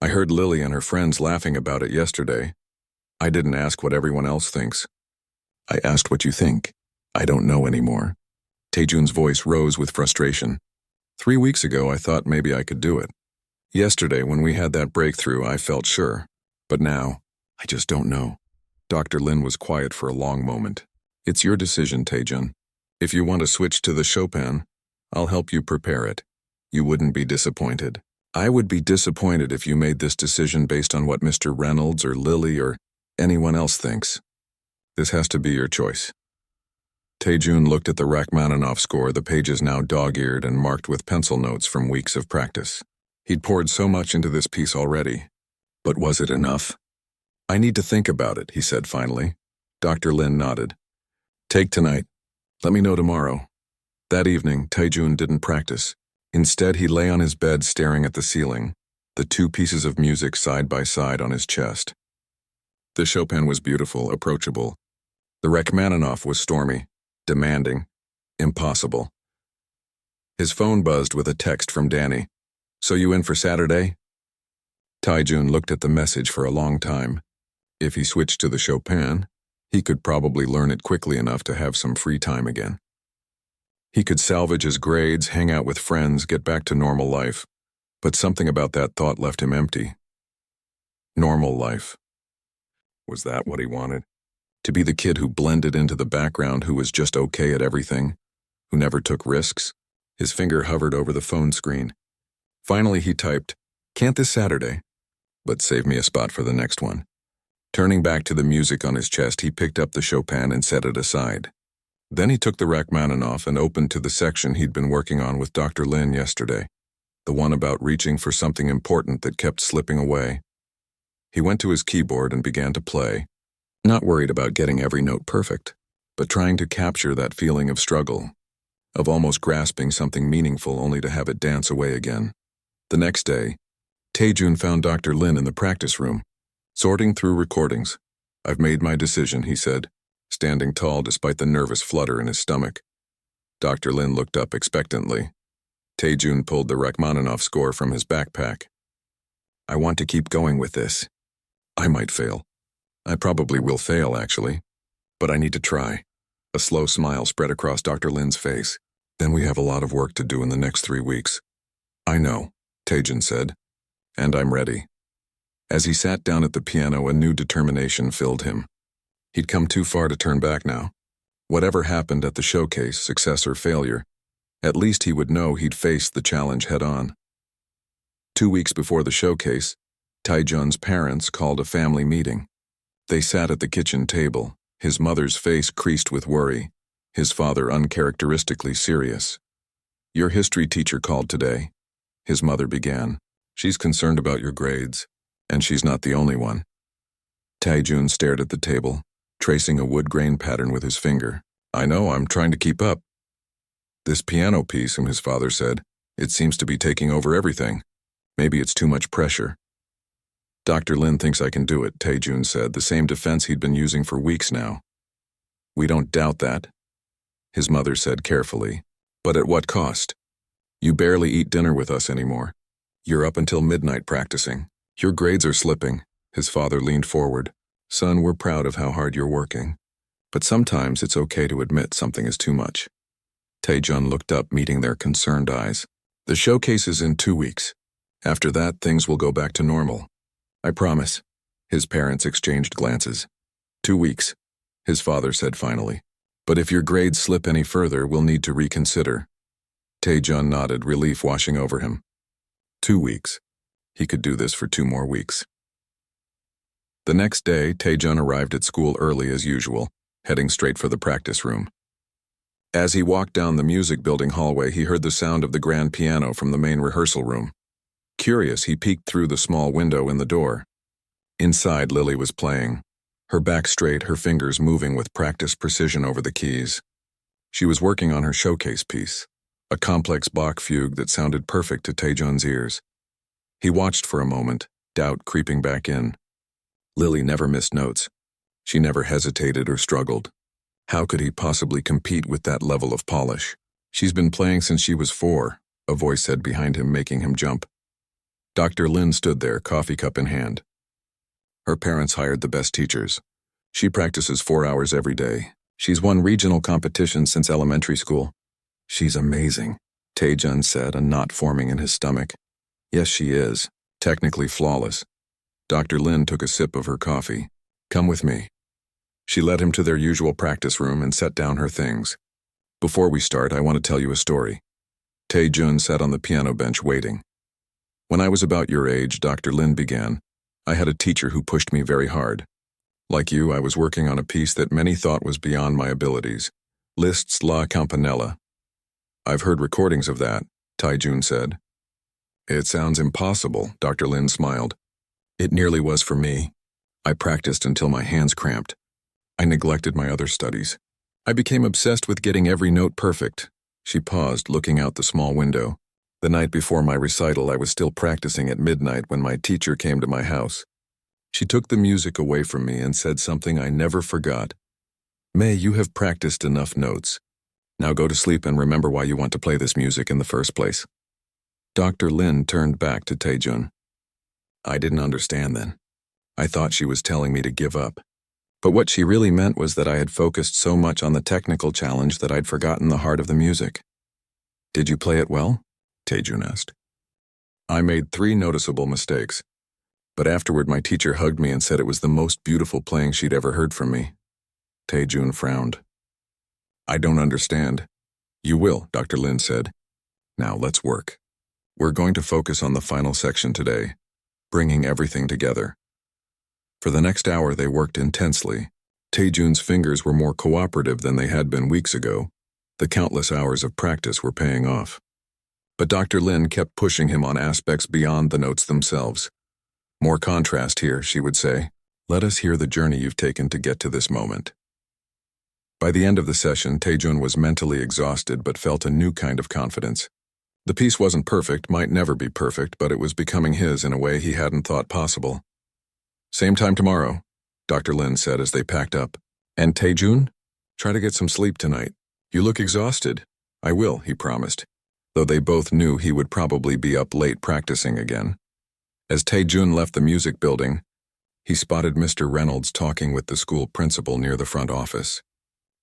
[SPEAKER 1] I heard Lily and her friends laughing about it yesterday. I didn't ask what everyone else thinks. I asked what you think. I don't know anymore. Taejun's voice rose with frustration. 3 weeks ago, I thought maybe I could do it. Yesterday, when we had that breakthrough, I felt sure. But now, I just don't know. Dr. Lin was quiet for a long moment. It's your decision, Taejun. If you want to switch to the Chopin, I'll help you prepare it. You wouldn't be disappointed. I would be disappointed if you made this decision based on what Mr. Reynolds or Lily or anyone else thinks. This has to be your choice. Taejun looked at the Rachmaninoff score, the pages now dog-eared and marked with pencil notes from weeks of practice. He'd poured so much into this piece already. But was it enough? I need to think about it, he said finally. Dr. Lin nodded. Take tonight. Let me know tomorrow. That evening, Taejun didn't practice. Instead, he lay on his bed staring at the ceiling, the 2 pieces of music side by side on his chest. The Chopin was beautiful, approachable. The Rachmaninoff was stormy, demanding, impossible. His phone buzzed with a text from Danny. "So you in for Saturday?" Taijun looked at the message for a long time. If he switched to the Chopin, he could probably learn it quickly enough to have some free time again. He could salvage his grades, hang out with friends, get back to normal life. But something about that thought left him empty. Normal life. Was that what he wanted? To be the kid who blended into the background, who was just okay at everything, who never took risks? His finger hovered over the phone screen. Finally he typed, "Can't this Saturday?" But save me a spot for the next one. Turning back to the music on his chest, he picked up the Chopin and set it aside. Then he took the Rachmaninoff and opened to the section he'd been working on with Dr. Lin yesterday, the one about reaching for something important that kept slipping away. He went to his keyboard and began to play, not worried about getting every note perfect, but trying to capture that feeling of struggle, of almost grasping something meaningful only to have it dance away again. The next day, Taejun found Dr. Lin in the practice room, sorting through recordings. "I've made my decision," he said, standing tall despite the nervous flutter in his stomach. Dr. Lin looked up expectantly. Taejun pulled the Rachmaninoff score from his backpack. "I want to keep going with this. I might fail. I probably will fail, actually. But I need to try." A slow smile spread across Dr. Lin's face. "Then we have a lot of work to do in the next 3 weeks." "I know," Taejun said. "And I'm ready." As he sat down at the piano, a new determination filled him. He'd come too far to turn back now. Whatever happened at the showcase, success or failure, at least he would know he'd faced the challenge head-on. 2 weeks before the showcase, Taejun's parents called a family meeting. They sat at the kitchen table, his mother's face creased with worry, his father uncharacteristically serious. "Your history teacher called today," his mother began. "She's concerned about your grades, and she's not the only one." Taejun stared at the table, tracing a wood grain pattern with his finger. "I know, I'm trying to keep up." "This piano piece," his father said, "it seems to be taking over everything. Maybe it's too much pressure." "Dr. Lin thinks I can do it," Taejun said, the same defense he'd been using for weeks now. "We don't doubt that," his mother said carefully. "But at what cost? You barely eat dinner with us anymore. You're up until midnight practicing. Your grades are slipping." His father leaned forward. "Son, we're proud of how hard you're working. But sometimes it's okay to admit something is too much." Taejun looked up, meeting their concerned eyes. "The showcase is in 2 weeks. After that, things will go back to normal. I promise." His parents exchanged glances. 2 weeks, his father said finally. "But if your grades slip any further, we'll need to reconsider." Taejun nodded, relief washing over him. 2 weeks. He could do this for 2 more weeks. The next day, Taejun arrived at school early as usual, heading straight for the practice room. As he walked down the music building hallway, he heard the sound of the grand piano from the main rehearsal room. Curious, he peeked through the small window in the door. Inside, Lily was playing, her back straight, her fingers moving with practiced precision over the keys. She was working on her showcase piece, a complex Bach fugue that sounded perfect to Taejun's ears. He watched for a moment, doubt creeping back in. Lily never missed notes. She never hesitated or struggled. How could he possibly compete with that level of polish? "She's been playing since she was 4, a voice said behind him, making him jump. Dr. Lin stood there, coffee cup in hand. Her parents hired the best teachers. She practices 4 hours every day. She's won regional competitions since elementary school. "She's amazing," Taejun said, a knot forming in his stomach. "Yes, she is. Technically flawless." Dr. Lin took a sip of her coffee. "Come with me." She led him to their usual practice room and set down her things. "Before we start, I want to tell you a story." Taejun sat on the piano bench waiting. "When I was about your age," Dr. Lin began, "I had a teacher who pushed me very hard. Like you, I was working on a piece that many thought was beyond my abilities. Liszt's La Campanella." "I've heard recordings of that," Taejun said. "It sounds impossible," Dr. Lin smiled. "It nearly was for me. I practiced until my hands cramped. I neglected my other studies. I became obsessed with getting every note perfect." She paused, looking out the small window. "The night before my recital, I was still practicing at midnight when my teacher came to my house. She took the music away from me and said something I never forgot. May, you have practiced enough notes. Now go to sleep and remember why you want to play this music in the first place. Dr. Lin turned back to Taejun. I didn't understand then. I thought she was telling me to give up. But what she really meant was that I had focused so much on the technical challenge that I'd forgotten the heart of the music. Did you play it well? Taejun asked. I made 3 noticeable mistakes. But afterward my teacher hugged me and said it was the most beautiful playing she'd ever heard from me. Taejun frowned. I don't understand. You will, Dr. Lin said. Now let's work. We're going to focus on the final section today, bringing everything together. For the next hour they worked intensely. Taejun's fingers were more cooperative than they had been weeks ago. The countless hours of practice were paying off. But Dr. Lin kept pushing him on aspects beyond the notes themselves. More contrast here, she would say. Let us hear the journey you've taken to get to this moment. By the end of the session, Taejun was mentally exhausted but felt a new kind of confidence. The piece wasn't perfect, might never be perfect, but it was becoming his in a way he hadn't thought possible. Same time tomorrow, Dr. Lin said as they packed up. And Taejun? Try to get some sleep tonight. You look exhausted. I will, he promised, though they both knew he would probably be up late practicing again. As Taejun left the music building, he spotted Mr. Reynolds talking with the school principal near the front office.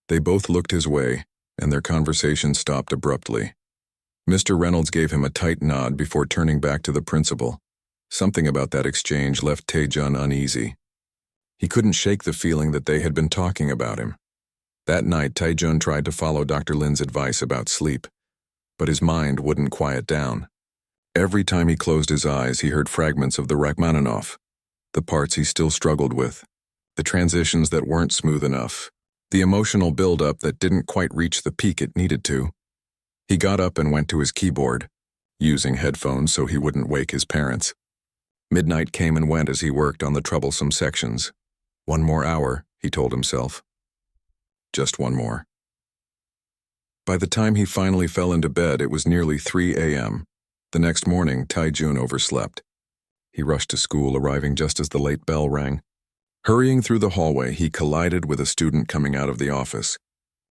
[SPEAKER 1] They both looked his way, and their conversation stopped abruptly. Mr. Reynolds gave him a tight nod before turning back to the principal. Something about that exchange left Taejun uneasy. He couldn't shake the feeling that they had been talking about him. That night, Taejun tried to follow Dr. Lin's advice about sleep, but his mind wouldn't quiet down. Every time he closed his eyes, he heard fragments of the Rachmaninoff, the parts he still struggled with, the transitions that weren't smooth enough, the emotional build-up that didn't quite reach the peak it needed to. He got up and went to his keyboard, using headphones so he wouldn't wake his parents. Midnight came and went as he worked on the troublesome sections. 1 more hour, he told himself. Just 1 more. By the time he finally fell into bed, it was nearly 3 a.m. The next morning, Taejun overslept. He rushed to school, arriving just as the late bell rang. Hurrying through the hallway, he collided with a student coming out of the office,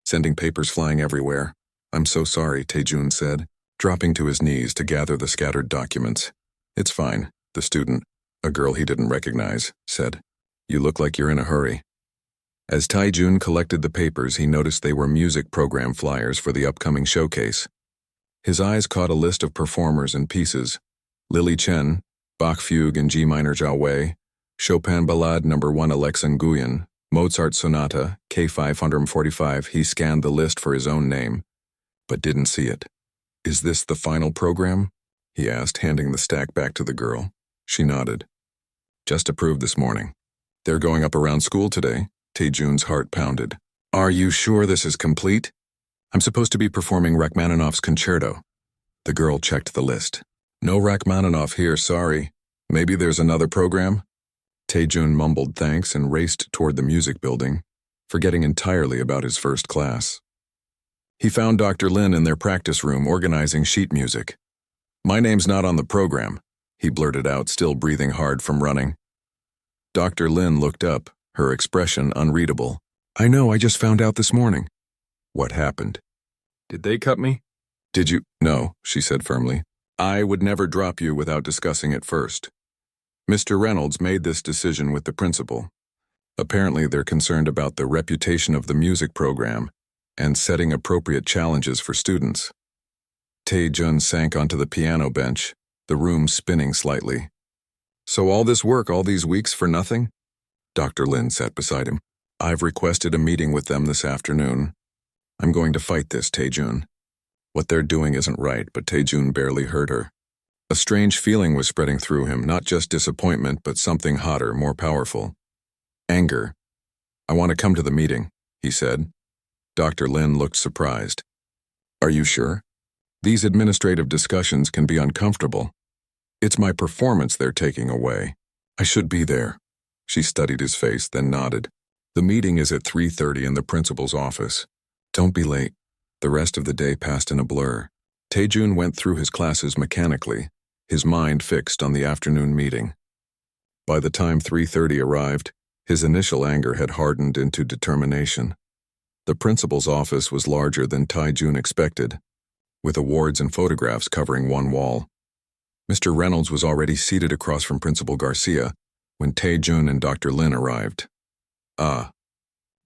[SPEAKER 1] sending papers flying everywhere. I'm so sorry, Taejun said, dropping to his knees to gather the scattered documents. It's fine, the student, a girl he didn't recognize, said. You look like you're in a hurry. As Taejun collected the papers, he noticed they were music program flyers for the upcoming showcase. His eyes caught a list of performers and pieces. Lily Chen, Bach Fugue in G minor Jiaowei, Chopin Ballade No. 1 Alexandre Guyen, Mozart Sonata, K545. He scanned the list for his own name, but didn't see it. Is this the final program? He asked, handing the stack back to the girl. She nodded. Just approved this morning. They're going up around school today. Taejun's heart pounded. Are you sure this is complete? I'm supposed to be performing Rachmaninoff's concerto. The girl checked the list. No Rachmaninoff here, sorry. Maybe there's another program? Taejun mumbled thanks and raced toward the music building, forgetting entirely about his first class. He found Dr. Lin in their practice room organizing sheet music. My name's not on the program, he blurted out, still breathing hard from running. Dr. Lin looked up, her expression unreadable. I know, I just found out this morning. What happened? Did they cut me? Did you? No, she said firmly. I would never drop you without discussing it first. Mr. Reynolds made this decision with the principal. Apparently they're concerned about the reputation of the music program and setting appropriate challenges for students. Taejun sank onto the piano bench, the room spinning slightly. So all this work, all these weeks for nothing? Dr. Lin sat beside him. I've requested a meeting with them this afternoon. I'm going to fight this, Taejun. What they're doing isn't right, but Taejun barely heard her. A strange feeling was spreading through him, not just disappointment, but something hotter, more powerful. Anger. I want to come to the meeting, he said. Dr. Lin looked surprised. Are you sure? These administrative discussions can be uncomfortable. It's my performance they're taking away. I should be there. She studied his face, then nodded. The meeting is at 3:30 in the principal's office. Don't be late. The rest of the day passed in a blur. Taejun went through his classes mechanically, his mind fixed on the afternoon meeting. By the time 3:30 arrived, his initial anger had hardened into determination. The principal's office was larger than Tae-jun expected, with awards and photographs covering one wall. Mr. Reynolds was already seated across from Principal Garcia when Tae-jun and Dr. Lin arrived. "Ah,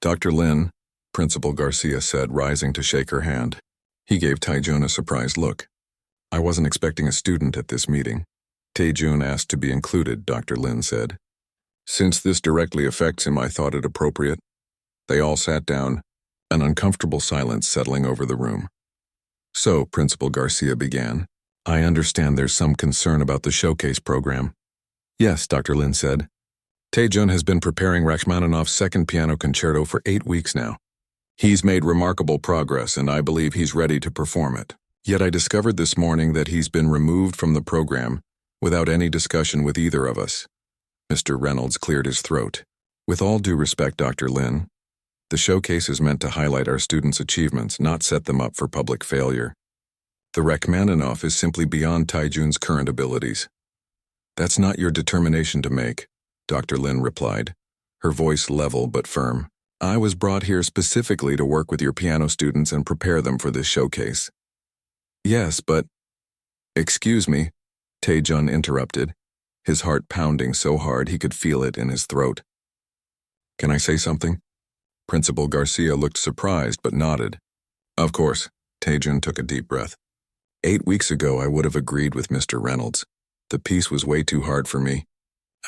[SPEAKER 1] Dr. Lin," Principal Garcia said, rising to shake her hand. He gave Tae-jun a surprised look. "I wasn't expecting a student at this meeting." Tae-jun asked to be included, Dr. Lin said. "Since this directly affects him, I thought it appropriate." They all sat down, an uncomfortable silence settling over the room. "So," Principal Garcia began, "I understand there's some concern about the showcase program." "Yes," Dr. Lin said. "Tae-jun has been preparing Rachmaninoff's second piano concerto for 8 weeks now. He's made remarkable progress, and I believe he's ready to perform it. Yet I discovered this morning that he's been removed from the program without any discussion with either of us." Mr. Reynolds cleared his throat. "With all due respect, Dr. Lin, the showcase is meant to highlight our students' achievements, not set them up for public failure. The Rachmaninoff is simply beyond Tae-jun's current abilities." "That's not your determination to make," Dr. Lin replied, her voice level but firm. "I was brought here specifically to work with your piano students and prepare them for this showcase." "Yes, but—" "Excuse me," Tae-jun interrupted, his heart pounding so hard he could feel it in his throat. "Can I say something?" Principal Garcia looked surprised but nodded. "Of course," Tae-jun took a deep breath. 8 weeks ago I would have agreed with Mr. Reynolds. The piece was way too hard for me.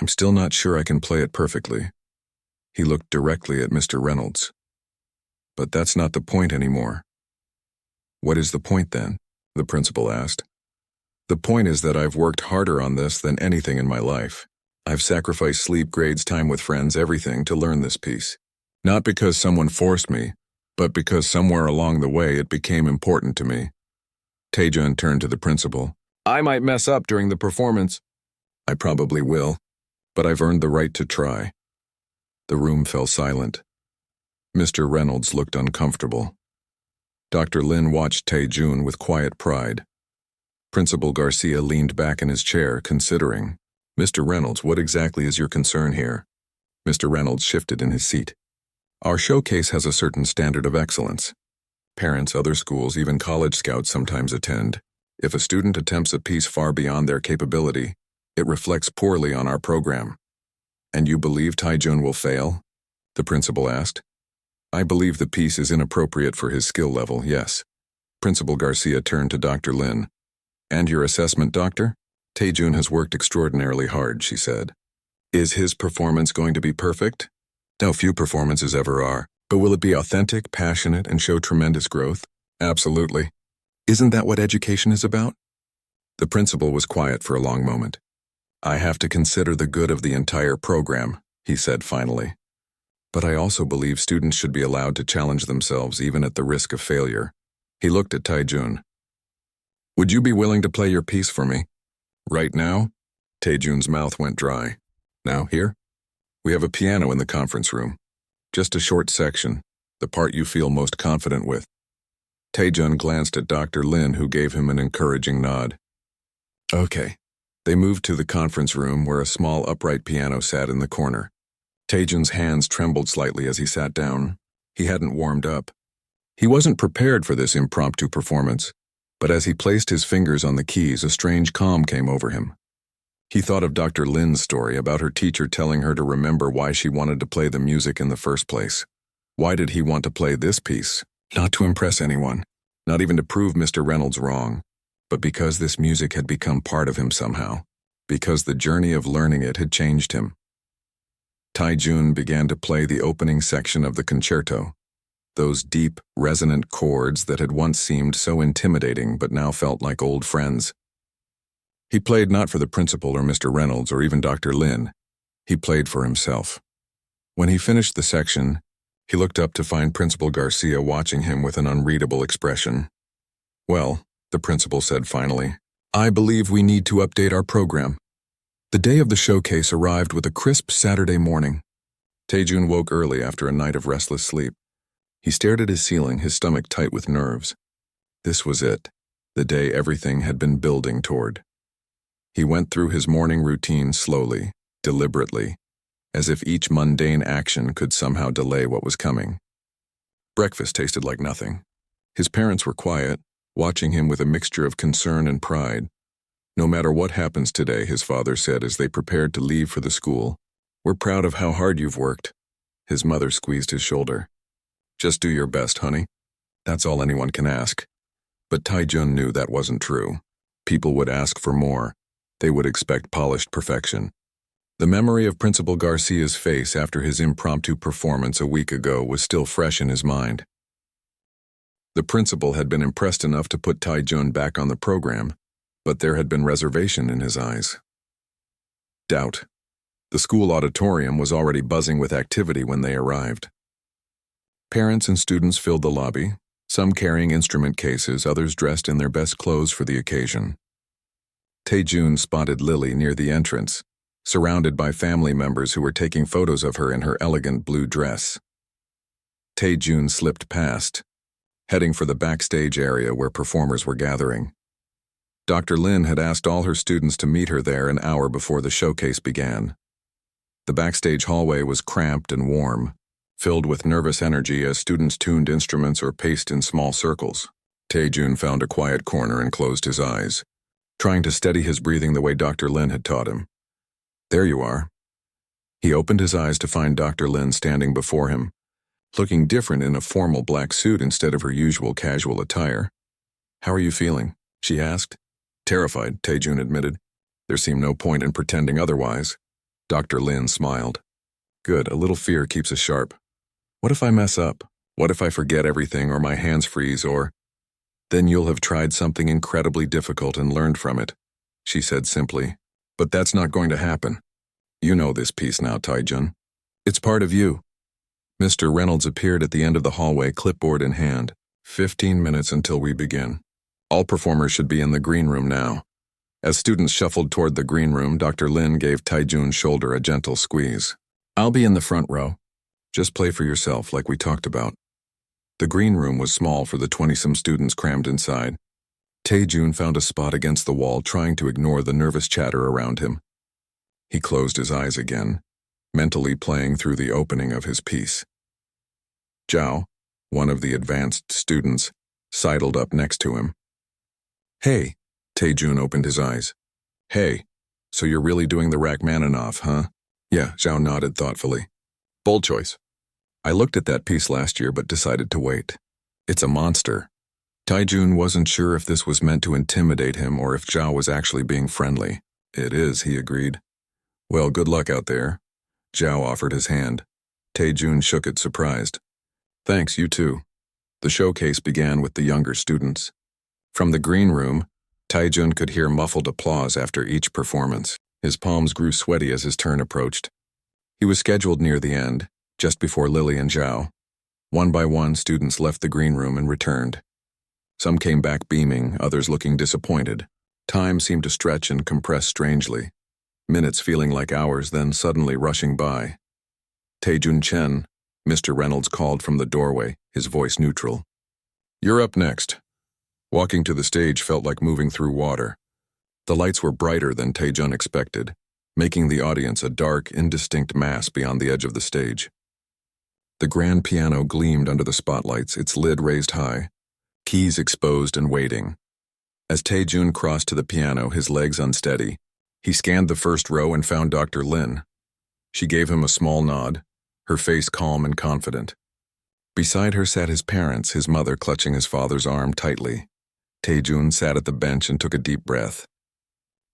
[SPEAKER 1] I'm still not sure I can play it perfectly." He looked directly at Mr. Reynolds. "But that's not the point anymore." "What is the point then?" the principal asked. "The point is that I've worked harder on this than anything in my life. I've sacrificed sleep, grades, time with friends, everything to learn this piece. Not because someone forced me, but because somewhere along the way it became important to me." Tae-jun turned to the principal. "I might mess up during the performance." "I probably will, but I've earned the right to try." The room fell silent. Mr. Reynolds looked uncomfortable. Dr. Lin watched Tae-jun with quiet pride. Principal Garcia leaned back in his chair, considering. "Mr. Reynolds, what exactly is your concern here?" Mr. Reynolds shifted in his seat. "Our showcase has a certain standard of excellence. Parents, other schools, even college scouts sometimes attend. If a student attempts a piece far beyond their capability, it reflects poorly on our program." "And you believe Tae-jun will fail?" the principal asked. "I believe the piece is inappropriate for his skill level, yes." Principal Garcia turned to Dr. Lin. "And your assessment, doctor?" "Tae-jun has worked extraordinarily hard," she said. "Is his performance going to be perfect?" "No, few performances ever are. But will it be authentic, passionate, and show tremendous growth?" "Absolutely." "Isn't that what education is about?" The principal was quiet for a long moment. "I have to consider the good of the entire program," he said finally. "But I also believe students should be allowed to challenge themselves even at the risk of failure." He looked at Tae-jun. "Would you be willing to play your piece for me?" "Right now?" Tae-jun's mouth went dry. "Now, here? We have a piano in the conference room. Just a short section, the part you feel most confident with." Tae-jun glanced at Dr. Lin, who gave him an encouraging nod. "Okay." They moved to the conference room where a small upright piano sat in the corner. Tae-jun's hands trembled slightly as he sat down. He hadn't warmed up. He wasn't prepared for this impromptu performance, but as he placed his fingers on the keys, a strange calm came over him. He thought of Dr. Lin's story about her teacher telling her to remember why she wanted to play the music in the first place. Why did he want to play this piece? Not to impress anyone, not even to prove Mr. Reynolds wrong, but because this music had become part of him somehow, because the journey of learning it had changed him. Tae-jun began to play the opening section of the concerto, those deep, resonant chords that had once seemed so intimidating but now felt like old friends. He played not for the principal or Mr. Reynolds or even Dr. Lin. He played for himself. When he finished the section, he looked up to find Principal Garcia watching him with an unreadable expression. "Well," the principal said finally, "I believe we need to update our program." The day of the showcase arrived with a crisp Saturday morning. Tae-jun woke early after a night of restless sleep. He stared at his ceiling, his stomach tight with nerves. This was it, the day everything had been building toward. He went through his morning routine slowly, deliberately, as if each mundane action could somehow delay what was coming. Breakfast tasted like nothing. His parents were quiet, watching him with a mixture of concern and pride. No matter what happens today, his father said as they prepared to leave for the school, "We're proud of how hard you've worked." His mother squeezed his shoulder. "Just do your best, honey. That's all anyone can ask." But Taejun knew that wasn't true. People would ask for more. They would expect polished perfection. The memory of Principal Garcia's face after his impromptu performance a week ago was still fresh in his mind. The principal had been impressed enough to put Taejun back on the program, but there had been reservation in his eyes. Doubt. The school auditorium was already buzzing with activity when they arrived. Parents and students filled the lobby, some carrying instrument cases, others dressed in their best clothes for the occasion. Taejun spotted Lily near the entrance, surrounded by family members who were taking photos of her in her elegant blue dress. Taejun slipped past, heading for the backstage area where performers were gathering. Dr. Lin had asked all her students to meet her there an hour before the showcase began. The backstage hallway was cramped and warm, filled with nervous energy as students tuned instruments or paced in small circles. Taejun found a quiet corner and closed his eyes, trying to steady his breathing the way Dr. Lin had taught him. "There you are." He opened his eyes to find Dr. Lin standing before him, looking different in a formal black suit instead of her usual casual attire. "How are you feeling?" she asked. "Terrified," Taejun admitted. There seemed no point in pretending otherwise. Dr. Lin smiled. "Good, a little fear keeps us sharp. What if I mess up? What if I forget everything or my hands freeze or—" "Then you'll have tried something incredibly difficult and learned from it," she said simply. "But that's not going to happen. You know this piece now, Taejun. It's part of you." Mr. Reynolds appeared at the end of the hallway, clipboard in hand. 15 minutes until we begin. All performers should be in the green room now." As students shuffled toward the green room, Dr. Lin gave Taejun's shoulder a gentle squeeze. "I'll be in the front row. Just play for yourself like we talked about." The green room was small for the 20-some students crammed inside. Taejun found a spot against the wall, trying to ignore the nervous chatter around him. He closed his eyes again, mentally playing through the opening of his piece. Zhao, one of the advanced students, sidled up next to him. "Hey," Taejun opened his eyes. "Hey, so you're really doing the Rachmaninoff, huh?" "Yeah," Zhao nodded thoughtfully. "Bold choice. I looked at that piece last year but decided to wait. It's a monster." Taejun wasn't sure if this was meant to intimidate him or if Zhao was actually being friendly. "It is," he agreed. "Well, good luck out there." Zhao offered his hand. Taejun shook it, surprised. "Thanks, you too." The showcase began with the younger students. From the green room, Taejun could hear muffled applause after each performance. His palms grew sweaty as his turn approached. He was scheduled near the end, just before Lily and Zhao. One by one, students left the green room and returned. Some came back beaming, others looking disappointed. Time seemed to stretch and compress strangely, minutes feeling like hours, then suddenly rushing by. "Taejun Chen," Mr. Reynolds called from the doorway, his voice neutral. "You're up next." Walking to the stage felt like moving through water. The lights were brighter than Taejun expected, making the audience a dark, indistinct mass beyond the edge of the stage. The grand piano gleamed under the spotlights, its lid raised high, keys exposed and waiting. As Taejun crossed to the piano, his legs unsteady, he scanned the first row and found Dr. Lin. She gave him a small nod, her face calm and confident. Beside her sat his parents, his mother clutching his father's arm tightly. Taejun sat at the bench and took a deep breath.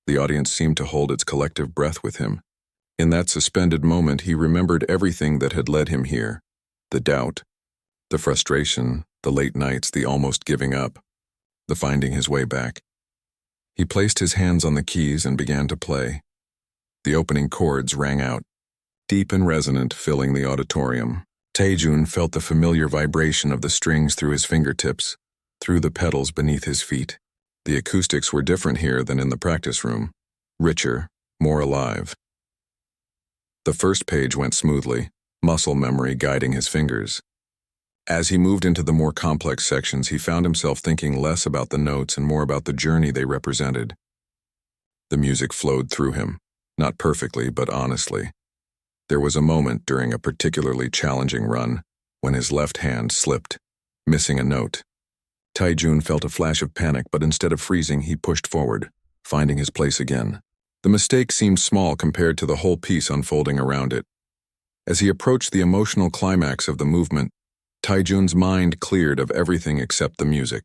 [SPEAKER 1] The audience seemed to hold its collective breath with him. In that suspended moment, he remembered everything that had led him here. The doubt, the frustration, the late nights, the almost giving up, the finding his way back. He placed his hands on the keys and began to play. The opening chords rang out, deep and resonant, filling the auditorium. Taejun felt the familiar vibration of the strings through his fingertips, through the pedals beneath his feet. The acoustics were different here than in the practice room, richer, more alive. The first page went smoothly, muscle memory guiding his fingers. As he moved into the more complex sections, he found himself thinking less about the notes and more about the journey they represented. The music flowed through him, not perfectly but honestly. There was a moment during a particularly challenging run when his left hand slipped, missing a note. Taejun felt a flash of panic, but instead of freezing, he pushed forward, finding his place again. The mistake seemed small compared to the whole piece unfolding around it. As he approached the emotional climax of the movement, Taejun's mind cleared of everything except the music.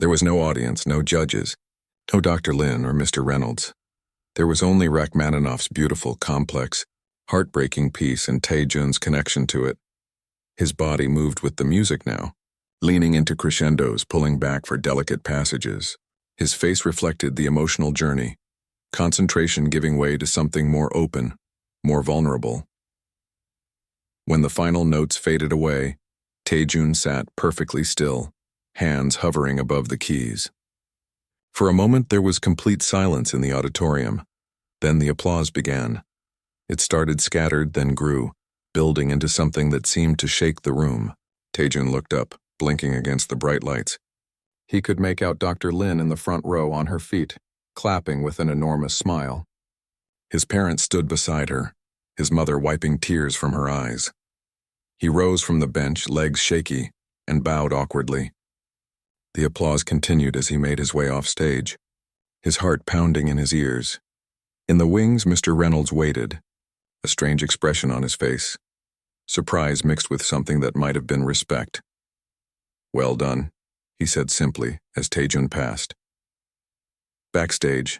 [SPEAKER 1] There was no audience, no judges, no Dr. Lin or Mr. Reynolds. There was only Rachmaninoff's beautiful, complex, heartbreaking piece and Taejun's connection to it. His body moved with the music now, leaning into crescendos, pulling back for delicate passages. His face reflected the emotional journey, concentration giving way to something more open, more vulnerable. When the final notes faded away, Taejun sat perfectly still, hands hovering above the keys. For a moment there was complete silence in the auditorium. Then the applause began. It started scattered, then grew, building into something that seemed to shake the room. Taejun looked up, blinking against the bright lights. He could make out Dr. Lin in the front row on her feet, clapping with an enormous smile. His parents stood beside her, his mother wiping tears from her eyes. He rose from the bench, legs shaky, and bowed awkwardly. The applause continued as he made his way off stage, his heart pounding in his ears. In the wings, Mr. Reynolds waited, a strange expression on his face, surprise mixed with something that might have been respect. "Well done," he said simply as Taejun passed. Backstage,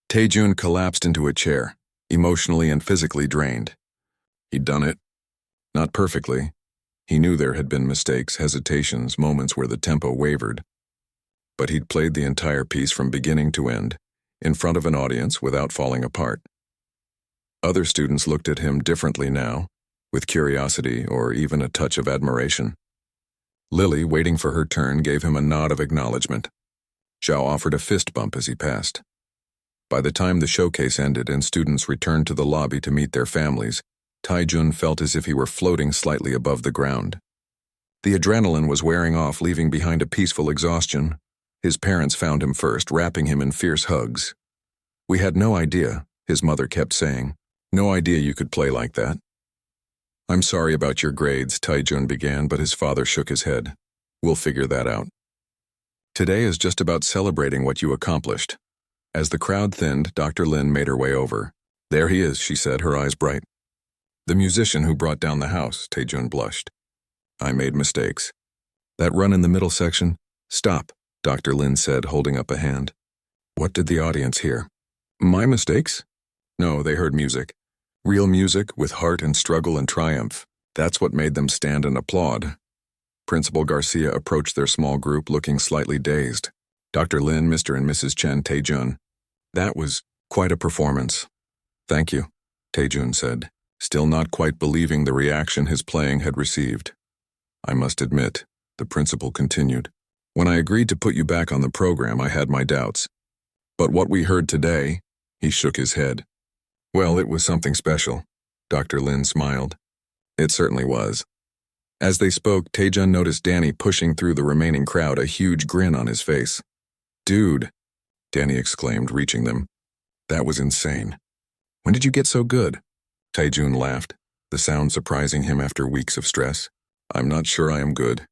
[SPEAKER 1] Taejun collapsed into a chair, emotionally and physically drained. He'd done it. Not perfectly. He knew there had been mistakes, hesitations, moments where the tempo wavered. But he'd played the entire piece from beginning to end, in front of an audience without falling apart. Other students looked at him differently now, with curiosity or even a touch of admiration. Lily, waiting for her turn, gave him a nod of acknowledgement. Zhao offered a fist bump as he passed. By the time the showcase ended and students returned to the lobby to meet their families, Taejun felt as if he were floating slightly above the ground. The adrenaline was wearing off, leaving behind a peaceful exhaustion. His parents found him first, wrapping him in fierce hugs. "We had no idea," his mother kept saying. "No idea you could play like that." "I'm sorry about your grades," Taejun began, but his father shook his head. "We'll figure that out. Today is just about celebrating what you accomplished." As the crowd thinned, Dr. Lin made her way over. "There he is," she said, her eyes bright. "The musician who brought down the house," Taejun blushed. "I made mistakes. That run in the middle section?" "Stop," Dr. Lin said, holding up a hand. What did the audience hear? My mistakes? No, they heard music. Real music with heart and struggle and triumph. That's what made them stand and applaud. Principal Garcia approached their small group looking slightly dazed. Dr. Lin, Mr. and Mrs. Chen, Taejun. That was quite a performance. Thank you, Taejun said, still not quite believing the reaction his playing had received. I must admit, the principal continued. When I agreed to put you back on the program, I had my doubts. But what we heard today, he shook his head. Well, it was something special. Dr. Lin smiled. It certainly was. As they spoke, Taejun noticed Danny pushing through the remaining crowd, a huge grin on his face. Dude, Danny exclaimed, reaching them. That was insane. When did you get so good? Taejun laughed, the sound surprising him after weeks of stress. I'm not sure I am good.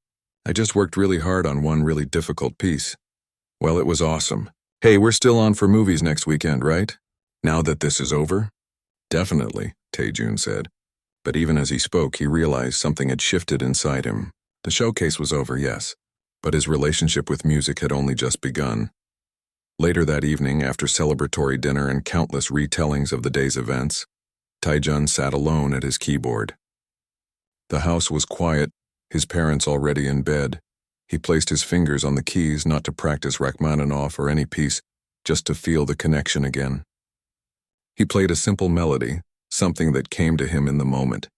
[SPEAKER 1] I just worked really hard on one really difficult piece. Well, it was awesome. Hey, we're still on for movies next weekend, right? Now that this is over? Definitely, Taejun said. But even as he spoke, he realized something had shifted inside him. The showcase was over, yes, but his relationship with music had only just begun. Later that evening, after celebratory dinner and countless retellings of the day's events, Taejun sat alone at his keyboard. The house was quiet, his parents already in bed. He placed his fingers on the keys not to practice Rachmaninoff or any piece, just to feel the connection again. He played a simple melody, something that came to him in the moment.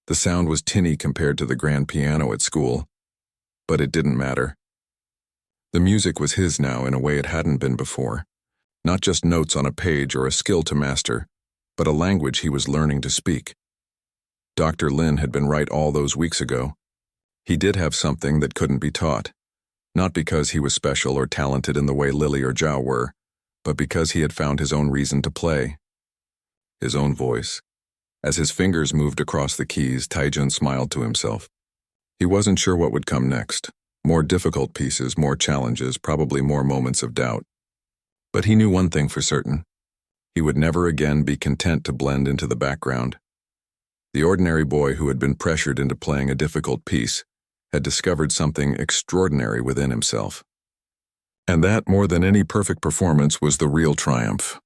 [SPEAKER 1] The sound was tinny compared to the grand piano at school, but it didn't matter. The music was his now in a way it hadn't been before. Not just notes on a page or a skill to master, but a language he was learning to speak. Dr. Lin had been right all those weeks ago. He did have something that couldn't be taught, not because he was special or talented in the way Lily or Zhao were, but because he had found his own reason to play. His own voice. As his fingers moved across the keys, Taejun smiled to himself. He wasn't sure what would come next. More difficult pieces, more challenges, probably more moments of doubt. But he knew one thing for certain. He would never again be content to blend into the background. The ordinary boy who had been pressured into playing a difficult piece had discovered something extraordinary within himself. And that, more than any perfect performance, was the real triumph.